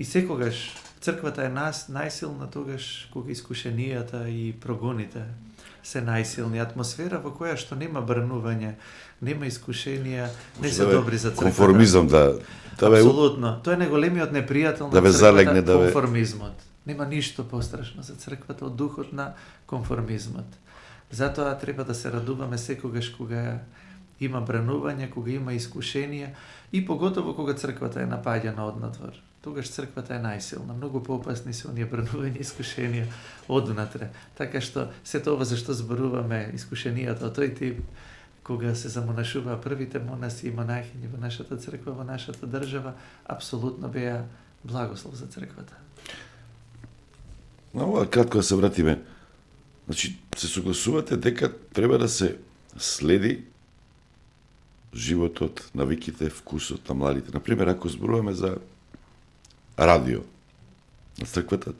секогаш црквата е најсилна тогаш кога искушенијата и прогоните се најсилни. Атмосфера во која што нема брнување, нема искушенија, не се добри за црквата. Конформизам, да ве Апсолутно. Тоа е најголемиот непријател да на ве залегне, црквата, да ве... конформизмот. Нема ништо пострашно за црквата од духот на конформизмот. Затоа треба да се радуваме секогаш кога има бранување, кога има искушенија и поготово кога црквата е напаѓана однадвор. Тогаш црквата е најсилна. Многу поопасни се оние бранувања и искушенија однатре. Така што се тоа зашто зборуваме искушенијата од тој тип, кога се замонашуваа првите монаси и монахињи во нашата црква, во нашата држава, апсолутно беа благослов за црквата. На ова кратко да се вратиме. Значи, се согласувате дека треба да се следи животот, навиките, вкусот на младите. Например, ако зборуваме за радио на црквата,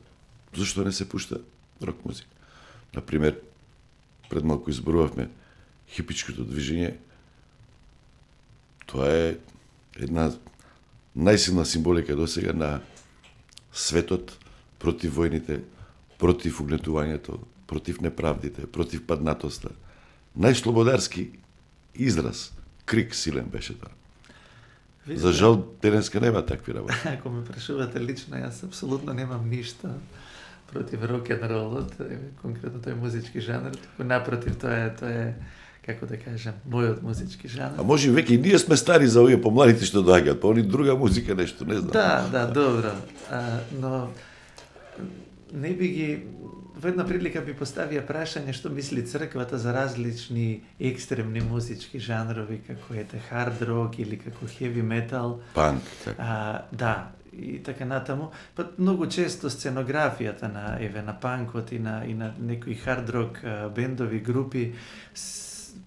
зашто не се пушта рок музика? Например, пред малку изборувавме хипичкото движење. Тоа е една најсилна символика досега на светот против војните, против угнетувањето, против неправдите, против паднатоста. Најслободарски израз, крик силен беше тоа. За жал, денеска нема такви работи. Ако ме прашувате лично, јас апсолутно немам ништо против рок-н-ролот, конкретно тој музички жанр, напротив, тоа е како да кажем, мојот музички жанр. А може веќе и ние сме стари за овие помладите што доаѓаат, па они друга музика нешто, не знам. Да, добро. Но не би ги во една прилика би поставија прашање што мисли црквата за различни екстремни музички жанрови како ете хард рок или како хеви метал. Панк, така. Да, и така натаму. Па многу често сценографијата на панкот и на некои хард рок бендови групи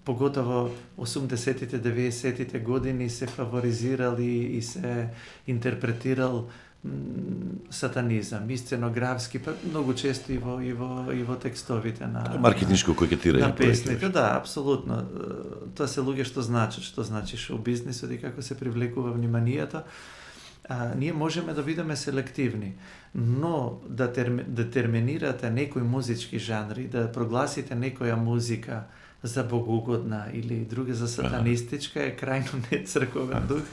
поготово 80-тите, 90-тите години се фаворизирали и се интерпретирал сатанизам, и сценографски, па многу често и во текстовите на маркетиншко кокетирање на песните. Да, апсолутно. Тоа се луѓе што значи шоу бизнисот и како се привлекува вниманието. Ние можеме да бидеме селективни, но да детерминирате некој музички жанр и да прогласите некоја музика за богоугодна или друга за сатанистичка е крајно нецрковен дух.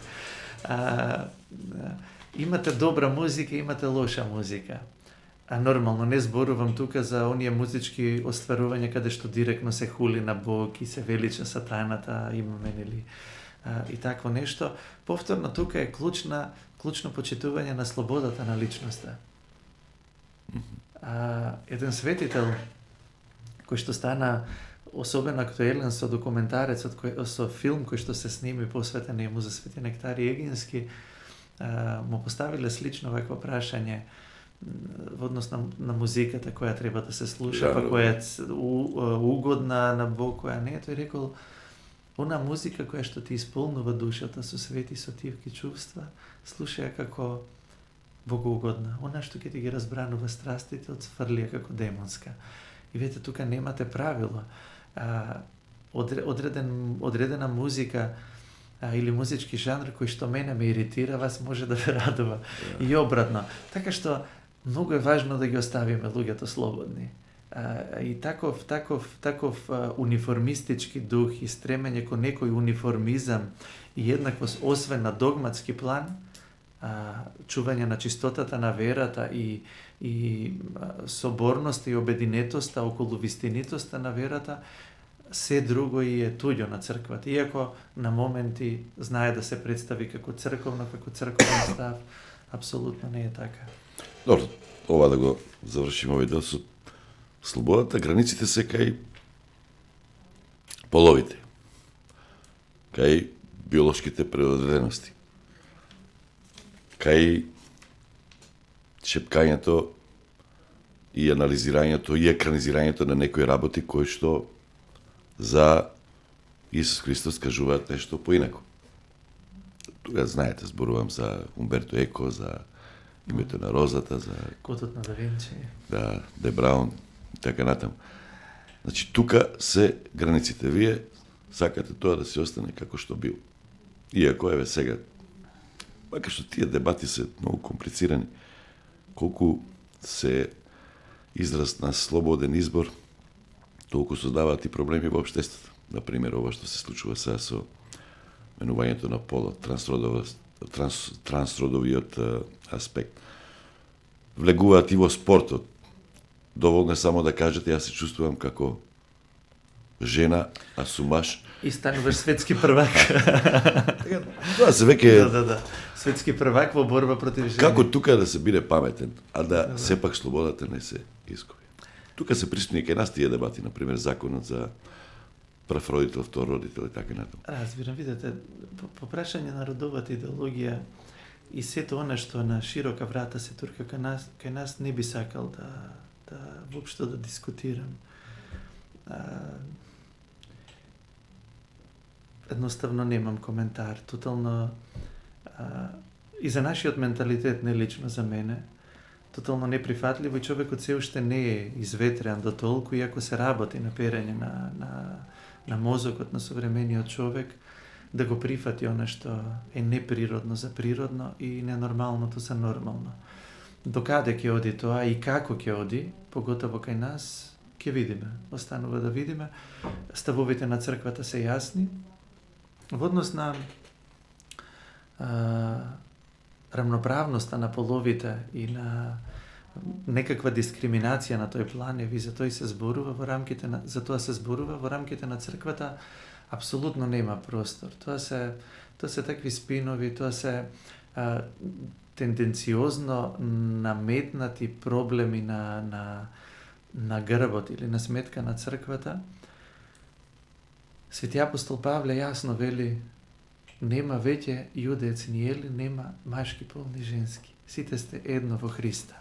Имате добра музика, имате лоша музика. Нормално, не зборувам тука за оние музички остварувања каде што директно се хули на Бог и се велича сатаната, имаме нели и такво нешто. Повторно тука е клучно почитување на слободата на личноста. Еден светител кој што стана особено актуелен со документарецот, со филм кој што се сними посветен ему за Свети Нектари Егински, му поставиле слично вакво прашање во однос на музиката која треба да се слуша, па која е угодна на Бог, која не. Тој рекол, она музика која што ти исполнува душата со свети сотивки чувства, слушаја како богоугодна. Она што ќе ти ги разбранува страстите, отсфрлија како демонска. И вете, тука немате правило. Одредена музика или музички жанр кој што мене ме иритира, вас може да ве радува. И обратно. Така што многу е важно да ги оставиме луѓето слободни. И таков униформистички дух и стремење кон некој униформизам и еднаквост, освен на догматски план, чување на чистотата на верата и соборноста и обединетоста околу вистинитоста на верата, се друго и е туѓо на црквата. Иако на моменти знае да се представи како црковен став, апсолутно не е така. Добро, ова да го завршиме овој дел со слободата. Границите се кај половите, кај биолошките предодредености, кај шепкањето и анализирањето и екранизирањето на некои работи кои што за Исус Христос кажуваат нешто поинако. Тука, знаете, зборувам за Умберто Еко, за името на розата, за Котот на Да Винчи. да, Де Браун и така натам. Значи, тука се границите. Вие сакате тоа да се остане како што бил. Иако, еве сега, макар што тие дебати се многу комплицирани, колку се израз на слободен избор, толку создаваат и проблеми во општеството. Например, ова што се случува сега со менувањето на полот, трансродовиот аспект. Влегуваат и во спортот. Доволно е само да кажете, јас се чувствувам како жена, а сум маж. И стануваш светски првак. Тоа се веќе Да. Светски првак во борба против жени. како тука да се биде паметен, а да сепак слободата не се изгуби. Тука се присутни кај нас тие дебати, например, законот за прв родител, втор родител и така натаму. Разбирам, видете, по прашање на родовата идеологија и сето она што на широка врата се турка кај нас не би сакал да воопшто да дискутирам. Едноставно немам коментар. Тотално и за нашиот менталитет, не лично за мене, тотално неприфатливо и човекот се уште не е изветреан до толку, иако се работи на перење на мозокот на современиот човек, да го прифати она што е неприродно за природно и ненормалното за нормално. Докаде ќе оди тоа и како ќе оди, поготово кај нас, ќе видиме. Останува да видиме. Ставовите на црквата се јасни. Во однос на рамноправноста на половите и на некаква дискриминација на тој план, и за тоа се зборува во рамките на на црквата, апсолутно нема простор. Тоа се такви спинови, тоа се тенденциозно наметнати проблеми на грбот или на сметка на црквата. Свети апостол Павле јасно вели: нема веќе јудеец ни елин, нема машки пол ни женски. Сите сте едно во Христа.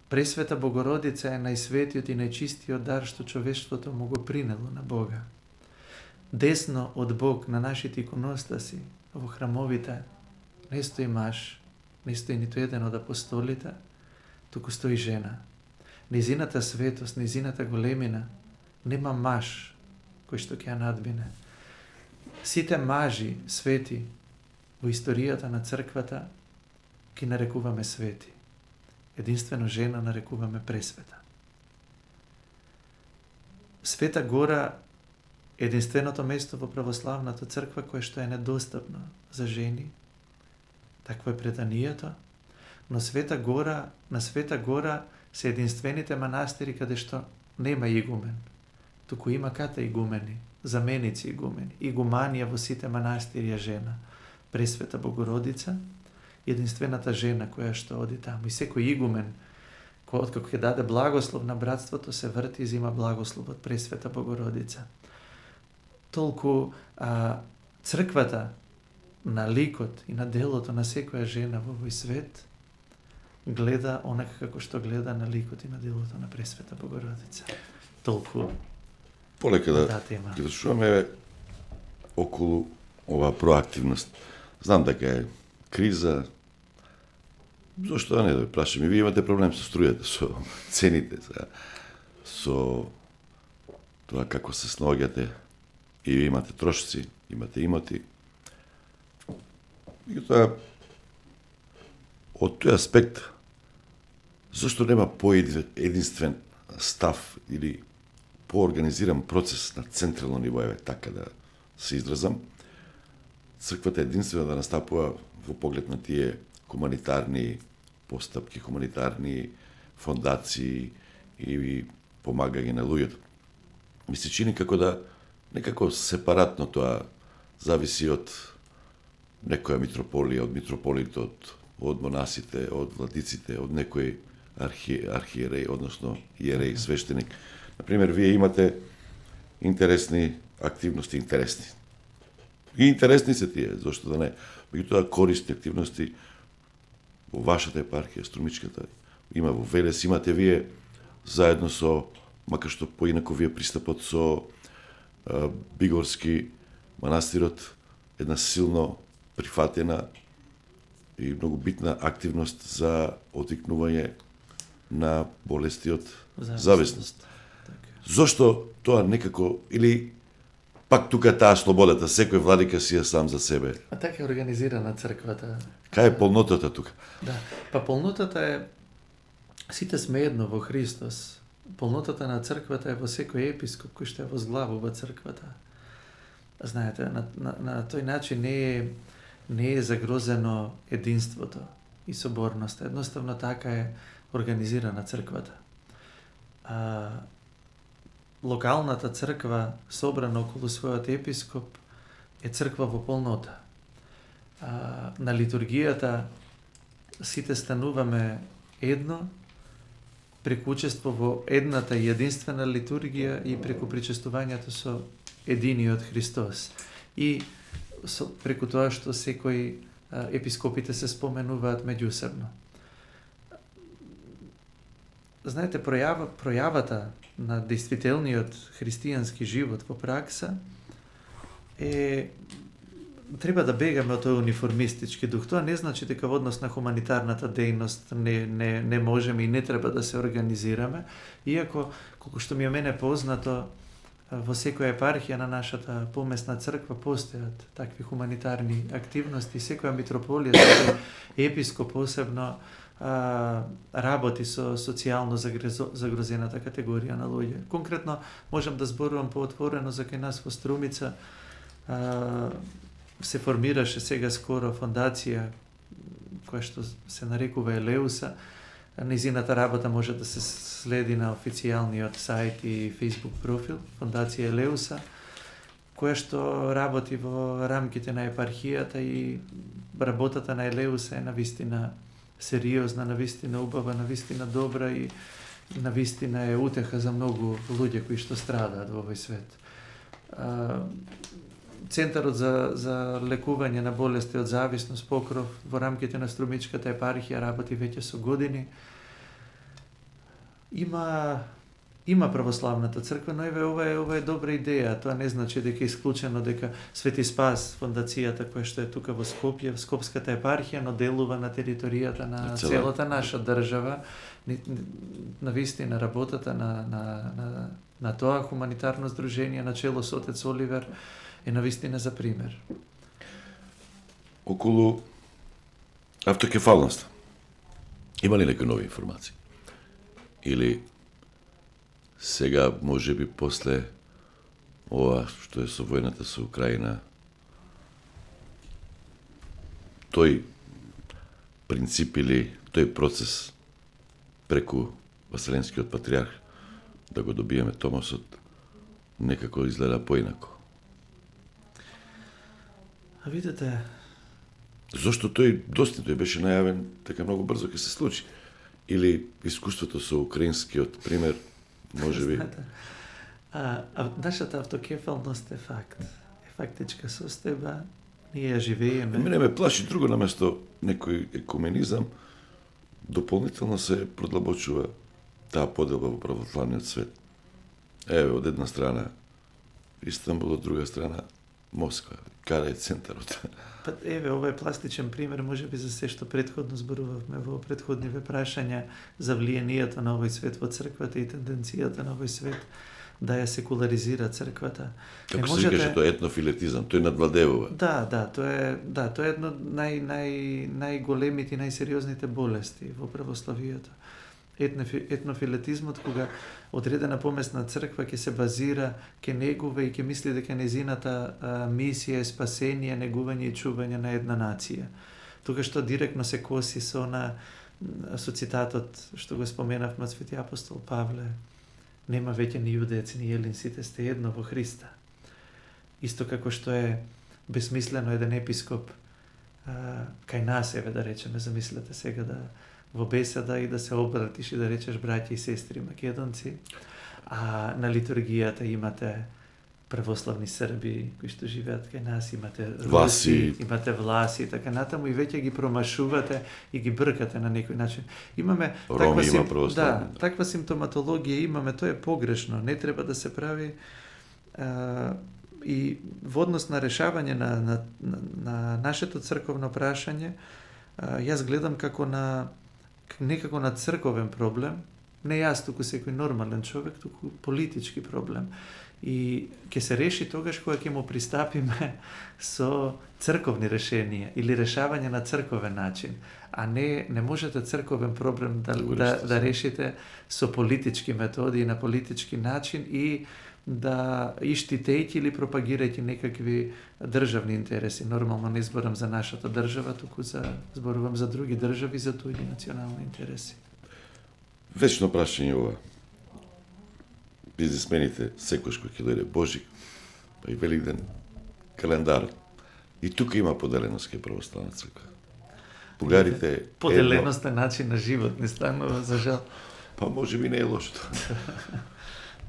Пресвета Богородица е најсветиот и најчистиот дар што човештвото му го принело на Бога. Десно од Бог на нашите иконостаси во храмовите не стои маж, не стои ниту еден од апостолите, туку стои жена. Незината светост, незината големина, нема маж кој што ќе ја надбине. Сите мажи свети во историјата на црквата ги нарекуваме свети. Единствено жена нарекуваме пресвета. Света Гора е единственото место во православната црква кое што е недостапно за жени. Такво е преданието, но на Света Гора се единствените манастири каде што нема игумен. Туку има ката игумени, заменици игумени. Игуманија во сите манастири е жена. Пресвета Богородица, единствената жена која што оди таму. И секој игумен, откако ќе даде благослов на братството, се врти и зима благослов од Пресвета Богородица. Толку црквата на ликот и на делото на секоја жена во овој свет гледа онака како што гледа на ликот и на делото на Пресвета Богородица. Толку Полека да тема. ги слушуваме околу оваа проактивност. Знам дека е криза. Зошто да не да прашам? И вие имате проблем со струјата, со цените, со тоа како се снаоѓате. И вие имате трошци, имате имоти. Меѓутоа, од тој аспект, зашто нема поединствен став или поорганизиран процес на централно ниво, еве така да се изразам, црквата единствено да настапува во поглед на тие хуманитарни постапки, хуманитарни фондации и помагање на луѓето. Ми се чини како да некако сепаратно тоа зависи од некоја митрополија, од митрополите, од монасите, од владиците, од некој архиереј, односно иереј, свештеник. Например, вие имате интересни активности, И интересни се тие, зашто да не. Меѓутоа користни активности во вашата епархија, Струмичката, има во Велес, имате вие заедно со, макар што поинако вие пристапот со Бигорски манастирот, една силно прифатена и многу битна активност за отикнување на болести од зависност. Зошто тоа некако, или пак тука таа слободата, секој владика си е сам за себе? А така е организирана црквата. Кај е полнотата тука? Да, па полнотата е, сите сме едно во Христос. Полнотата на црквата е во секој епископ кој што ја возглавува црквата. Знаете, на тој начин не е загрозено единството и соборноста. Едноставно така е организирана црквата. Локалната црква, собрана околу својот епископ, е црква во полнота. На литургијата сите стануваме едно, преку учество во едната и единствена литургија и преку причестувањето со единиот Христос. И преку тоа што секој епископите се споменуваат меѓусебно. Знаете, пројавата на действителниот христијански живот во пракса е треба да бегаме од тој униформистички дух. Тоа не значи дека во однос на хуманитарната дејност не можеме и не треба да се организираме, иако, колку што ми е мене познато, во секоја епархија на нашата помесна црква постојат такви хуманитарни активности. Секоја митрополија, секој епископ посебно работи со социјално загрозената категорија на луѓе. Конкретно, можам да зборувам поотворено за кај нас во Струмица. Се формираше сега скоро фондација која што се нарекува Елеуса. Нејзината работа може да се следи на официјалниот сајт и Facebook профил Фондација Елеуса, која што работи во рамките на епархијата, и работата на Елеуса е навистина сериозна, навистина убава, навистина добра и навистина е утеха за многу луѓе кои што страдаат во овој свет. Центарот за лекување на болести од зависност Покров во рамките на Струмичката епархија работи веќе со години. Има православната црква, но ова е добра идеја. Тоа не значи дека е исклучено дека Свети Спас, фондацијата која што е тука во Скопје, Скопската епархија, но делува на територијата на целата наша држава. Навистина работата на тоа хуманитарно здружение на чело со отец Оливер е навистина за пример. Околу автокефалноста, има ли некои нови информации? Или сега, може би, после ова што е со војната со Украина, тој принцип или тој процес преку Васеленскиот патриарх да го добиеме Томасот некако изгледа поинако? А видите, Зошто тој беше најавен така многу брзо ќе се случи? Или искуството со украинскиот пример, може би? Нашата автокефалност е факт. Е фактичка состојба. Ние ја живееме. Мене ме плаши друго, наместо некој екуменизам, дополнително се продлабочува таа поделба во православниот свет. Еве, од една страна Истанбул, од друга страна Москва. Каде е центарот? Па еве, ова е пластичен пример, можеби за се што претходно зборувавме во претходниве прашања за влијанието на овој свет во црквата и тенденцијата на овој свет да ја секуларизира црквата. Како се кажа тоа етнофилетизам, тој надвладевува. Да, тоа е едно најголемите и најсериозните болести во православието. Етнофилетизмот, кога одредена помесна црква ќе се базира, ќе негува и ќе мисли дека незината мисија е спасение, негување и чување на една нација. Тога што директно се коси со цитатот што го споменавме од Свети апостол Павле: нема веќе ни јудеец ни елин, сите сте едно во Христа. Исто како што е безсмислено еден епископ кај нас, еве да речеме, замислете сега во беседа и да се обратиш и да речеш браќа и сестри македонци, а на литургијата имате православни срби кои што живеат кај нас, имате руси, имате власи и така натаму, и веќе ги промашувате и ги бркате на некој начин. Имаме Роми има православни. таква симптоматологија имаме, тоа е погрешно, не треба да се прави. И во однос на решавање на нашето црковно прашање, јас гледам некако на црковен проблем, не јас, туку секој нормален човек, туку политички проблем. И ќе се реши тогаш кога ќе му пристапиме со црковни решенија или решавање на црковен начин, а не можете црковен проблем да решите со политички методи и на политички начин и да штитејќи или пропагирајќи некакви државни интереси. Нормално не зборам за нашата држава, туку зборувам за други држави, за туѓи национални интереси. Вечно прашање ова. Бизнесмените секојаш кој ќе дојде Божик, па и Великден, календар. И тука има поделеност кај православна црква. Бугарите поделеност е начин на живот, не станува за жал. Па може би не е лошо.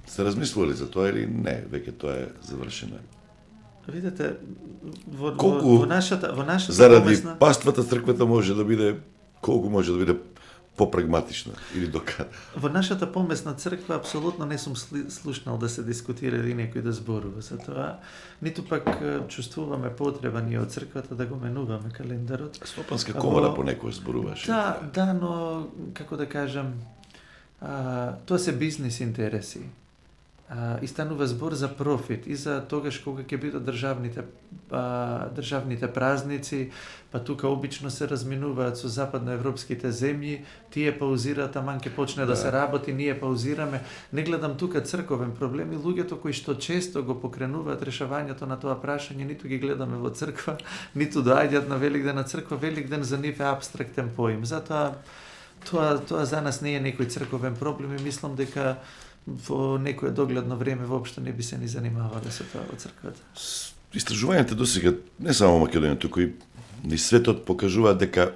Сте размислували за тоа или не? Веќе тоа е завршено. Видете, во нашата заради помесна... паствата црквата може да биде колку може да биде попрагматична или докаде. Во нашата помесна црква апсолутно не сум слушнал да се дискутира или некој да зборува за тоа. Ниту пак чувствуваме потреба ние од црквата да го менуваме календарот. Стопанска комора понекогаш зборуваше. Да, но како да кажам, тоа се бизнес интереси. И станува збор за профит и за тогаш кога ќе бидат државните празници, па тука обично се разминуваат со западноевропските земји, тие паузираат, аман ќе почне да се работи, ние паузираме. Не гледам тука црковен проблем и луѓето кои што често го покренуваат решавањето на тоа прашање, ниту ги гледаме во црква, ниту доаѓаат на Великден на црква. Великден за нив е апстрактен поим. Затоа тоа за нас не е некој црковен проблем и мислам дека во некое догледно време воопшто не би се ни занимавале со тоа во црквата. Истражувањата досега не само во Македонија, туку и ни светот покажуваат дека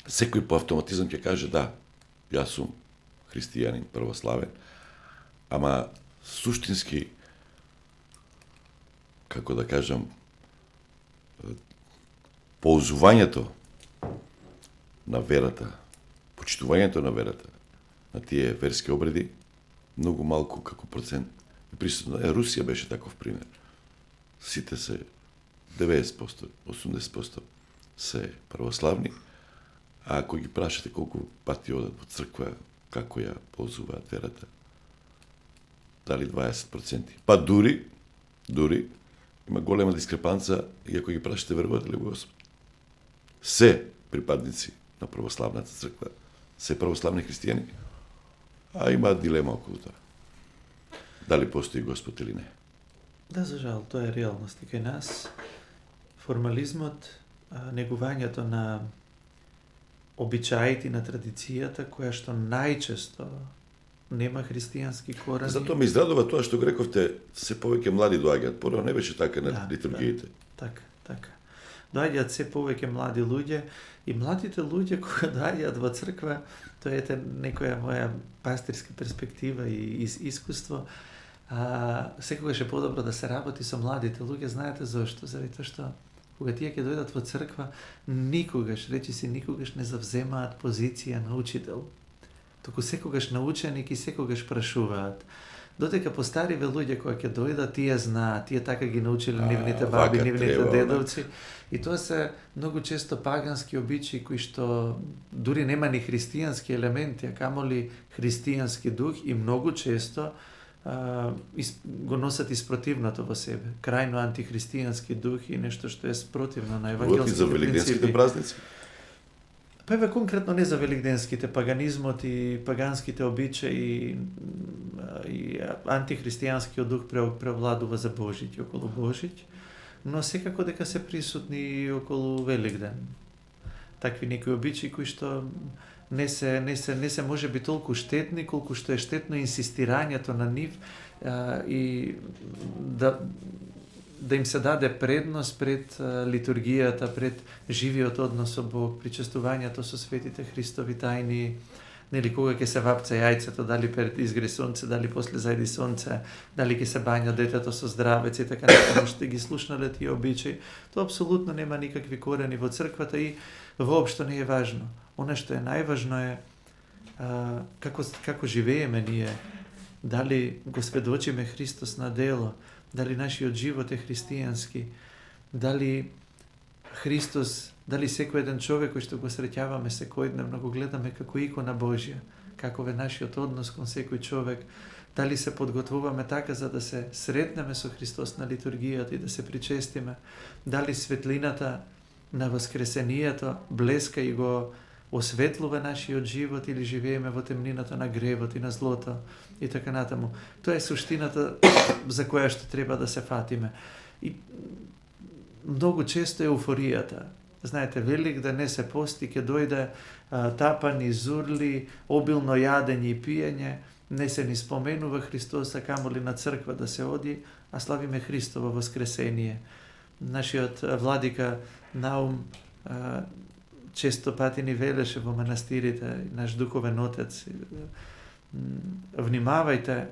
секој по автоматизам ќе каже да, јас сум христијанин, православен, ама суштински, како да кажам, ползувањето на верата, почитувањето на верата, на тие верски обреди, многу малку како процент е присутно. Русија беше таков пример. Сите се 90%, 80% се православни, а ако ги прашате колку пати одат во црква, како ја ползуваат верата, дали 20%. Па дури има голема дискрепанца и ако ги прашате верувате ли Господ. Се припадници на православната црква, се православни христијани, а има дилема околу тоа. Дали постои Господ или не? Да, за жал, тоа е реалност и кај нас. Формализмот, негувањето на обичаите, на традицијата, која што најчесто нема христијански корени. Затоа ме издрадува тоа што го рековте, се повеќе млади доаѓаат. Порано не беше така на литургиите. Така. Доаѓаат се повеќе млади луѓе и младите луѓе кога доаѓаат во црква, тоа е некоја моја пастирска перспектива и искуство. Секогаш е подобро да се работи со младите луѓе, знаете зошто? Заради тоа што кога тие ќе дојдат во црква, никогаш не завземаат позиција на учител. Туку секогаш наученик и секогаш прашуваат. Додека постариве луѓе кои ќе дојдат, тие знаат, тие така ги научиле нивните баби, нивните дедовци. И тоа се многу често пагански обичаи кои што дури нема ни христијански елементи, а камоли христијански дух и многу често го носат испротивното во себе. Крајно антихристијански дух и нешто што е спротивно на евангелските за великденските празници? Па еве конкретно не за великденските, паганизмот и паганските обичаи и антихристијанскиот дух превладува за Божиќ, околу Божиќ, но секако дека се присутни и околу Великден. Такви некои обичаи кои што не се може би толку штетни, колку што е штетно инсистирањето на нив и да им се даде предност пред литургијата, пред живиот однос со Бог, причестувањето со светите Христови тајни, нели кога ќе се вапца јајцето, дали пред изгре сонце, дали после зајди сонце, дали ќе се бања детето со здравец и така натаму, што ги слушнале тие обичаи. Тоа апсолутно нема никакви корени во црквата и воопшто не е важно. Она што е најважно е како живееме ние, дали го сведочиме Христос на дело, Дали нашиот живот е христијански? Дали Христос, дали секој еден човек кој што го среќаваме секојдневно го гледаме како икона Божја? Каков е нашиот однос кон секој човек? Дали се подготвуваме така за да се сретнеме со Христос на литургијата и да се причестиме? Дали светлината на воскресението блеска и го осветлува нашиот живот или живееме во темнината на гревот и на злото и така натаму? Тоа е суштината за која што треба да се фатиме. И многу често е еуфоријата. Знаете, Великден не се пости, ќе дојде тапани, зурли, обилно јадење и пиење, не се ни споменува Христос, а камоли на црква да се оди, а славиме Христово воскресение. Нашиот владика Наум често пати ни велеше во манастирите, наш духовен отец, внимавајте,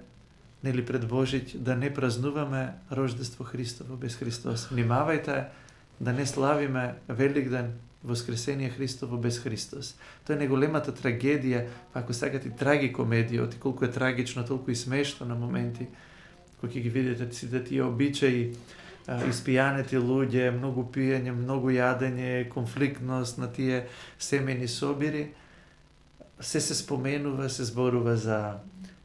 нели пред Божиќ, да не празнуваме рождество Христово без Христос. Внимавајте да не славиме Великден, Воскресение Христово без Христос. Тоа е неголемата трагедија, ако сакате трагикомедија, оти колку е трагично, толку и смешно на моменти, кои ќе ги видите сите тие обичаи, испијанети луѓе, многу пиење, многу јадење, конфликтност на тие семени собири, се споменува, се зборува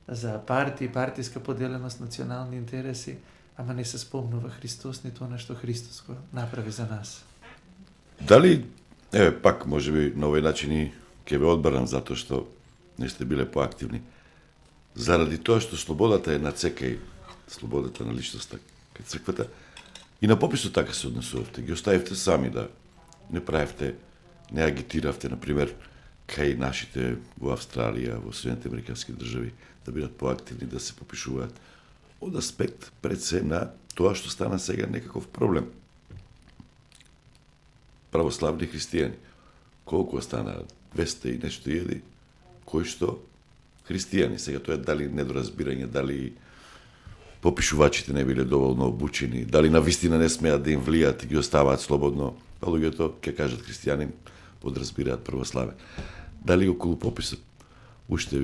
за партии, партиска поделеност, национални интереси, ама не се спомнува Христос, ни тоа што Христос го направи за нас. Дали, пак може би на овој начин и ќе ве одбран затоа што не сте биле поактивни. Заради тоа што слободата е на цекај, слободата на личноста кај црквата, и на пописот така се однесувавте, ги оставивте сами да не правевте, не агитиравте, например, кај нашите во Австралија, во Соединените Американски држави, да бидат поактивни, да се попишуваат од аспект пред се на тоа што стана сега некаков проблем. Православни христијани, колку стана 200 и нешто ијади, кои што христијани, сега тоа е дали недоразбирање, дали попишувачите не биле доволно обучени, дали на вистина не смеат да им влијат и ги оставаат слободно, па луѓето ќе кажат христијанин, подразбираат православен. Дали околу пописот уште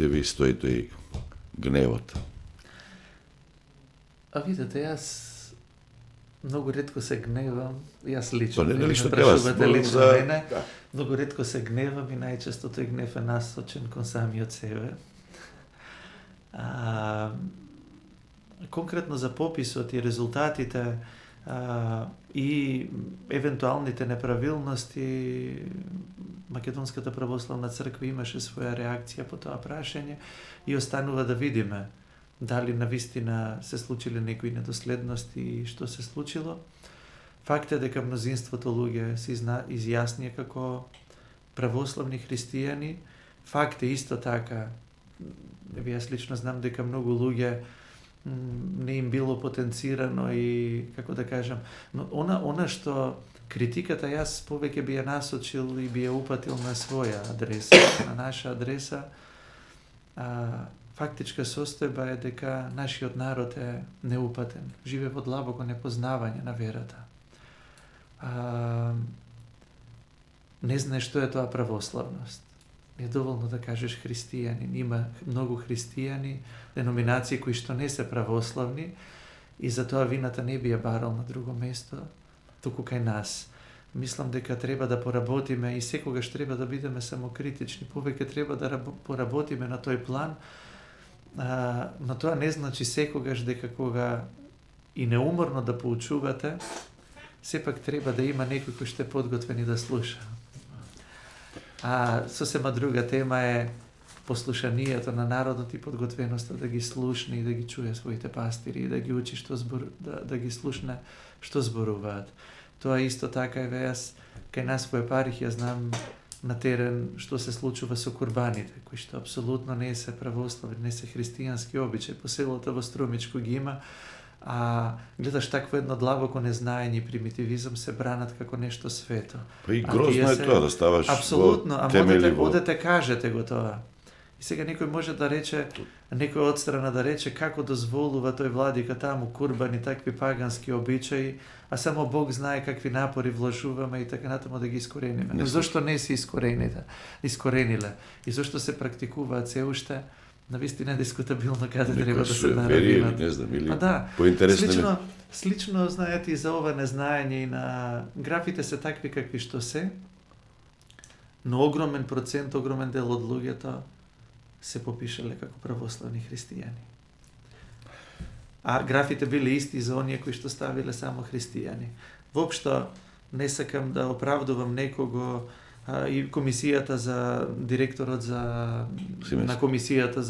ви стои тој гневот? А видите, јас многу ретко се гневам, јас лично, не лично прашувате лично за... мене, многу ретко се гневам и најчесто тој гнев е насочен кон самиот себе. Конкретно за пописот и резултатите и евентуалните неправилности, Македонската православна црква имаше своја реакција по тоа прашање и останува да видиме дали навистина се случиле некои недоследности и што се случило. Факт е дека мнозинството луѓе се изјаснија како православни христијани. Факт е исто така, јас лично знам дека многу луѓе не им било потенцирано и, како да кажам, но она што критиката јас повеќе би ја насочил и би ја упатил на своја адреса, на наша адреса. Фактичка состојба е дека нашиот народ е неупатен, живе во длабоко непознавање на верата. Не знае што е тоа православност. Не е доволно да кажеш христијанин. Има многу христијани, деноминации кои што не се православни и затоа вината не би ја барал на друго место, туку кај нас. Мислам дека треба да поработиме и секогаш треба да бидеме самокритични. Повеќе треба да поработиме на тој план, но тоа не значи секогаш дека кога и неуморно да поучувате, сепак треба да има некој кој што е подготвен и да слуша. Сосема друга тема е послушанието на народот и подготвеноста да ги слушне и да ги чуе своите пастири и да ги учи да ги слушне што зборуваат. Тоа исто така е јас кај нас во епархија знам на терен што се случува со курбаните, кои што апсолутно не се православни, не се христијански обичај, по селото во Струмичко ги има, гледаш такво едно длабоко незнаење и примитивизам се бранат како нешто свето. Па и грозно е тоа да ставаш апсолутно, во темели во... одете кажете го тоа. И сега некој може да рече, некој од страна да рече како дозволува тој владика таму курбани, такви пагански обичаи, а само Бог знае какви напори вложуваме и така натаму да ги искорениме. Но зошто не се искорениле? И зошто се практикуваат се уште? навистина дискутабилно каде Некој треба да се суеверие или наравнат. не знам, или Па да, поинтересно. слично, знаете, и за ова незнаење и на графите се такви какви што се, но огромен процент, огромен дел од луѓето се попишале како православни христијани. А графите биле исти за оние кои што ставиле само христијани. Воопшто не сакам да оправдувам некого, и комисијата за директорот на комисијата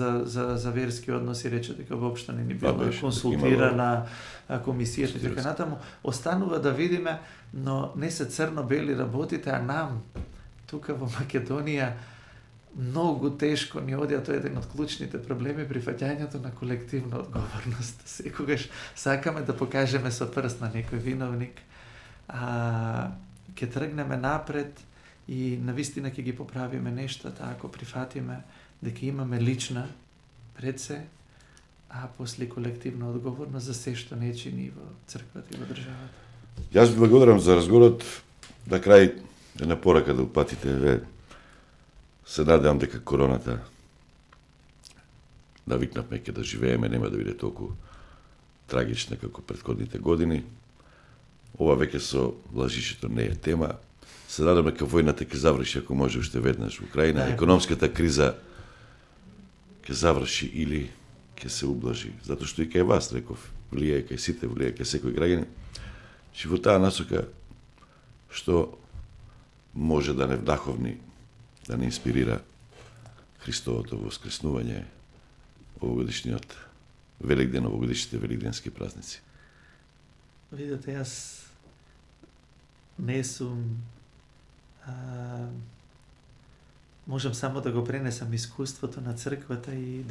за верски односи рече дека воопшто не ни била консултирана комисијата и така натаму. Останува да видиме, но не се црно-бели работите, а нам тука во Македонија многу тешко ни одија, тоа е еден од клучните проблеми при фаќањето на колективна одговорност. Секогаш сакаме да покажеме со прст на некој виновник, ќе тргнеме напред и навистина ќе ги поправиме нештата ако прифатиме дека имаме лична пред се, а после колективна одговорност за се што не чини во црквата и во државата. Јас ви благодарам за разговорот. На крај една порака да упатите. Се надевам дека короната навикнавме ќе да живееме, нема да биде толку трагична како претходните години. Ова веќе со лажишето не е тема. Се надам дека војната ќе заврши ако може уште веднаш во Украина. Економската криза ќе заврши или ќе се ублажи. Затоа што и кај вас, реков, влијае кај сите, влијае кај секој граѓанин. И во таа насока што може да не вдаховни, да не инспирира Христовото воскреснување овогодишниот Великден, овогодишните великденски празници. Видете, јас не сум можам само да го пренесам искуството на црквата и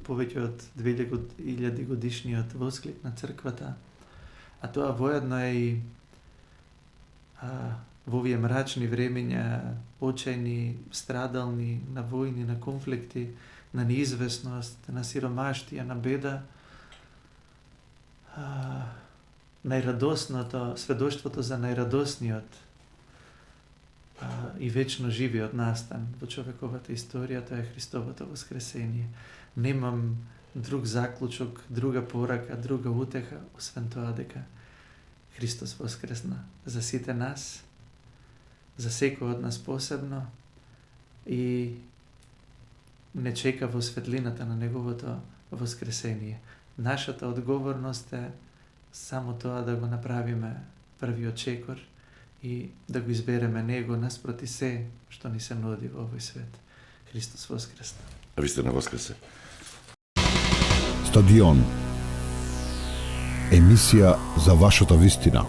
повеќе од 2000 годишниот восклик на црквата, а тоа воедно е и во овие мрачни времења, очајни, страдални, на војни, на конфликти, на неизвестност, на сиромаштија, на беда, најрадосното, сведоштвото за најрадосниот и вечно живиот настан во човековата историја, тоа е Христовото воскресение. Немам друг заклучок, друга порака, друга утеха, освен тоа дека Христос воскресна за сите нас, за секој од нас посебно, и не чека во светлината на неговото воскресение. Нашата одговорност е само тоа да го направиме првиот чекор и да го избереме него наспроти се што ни се нуди во овој свет. Христос воскресна. А ви сте на воскресе. Стадион. Емисија за вашата вистина.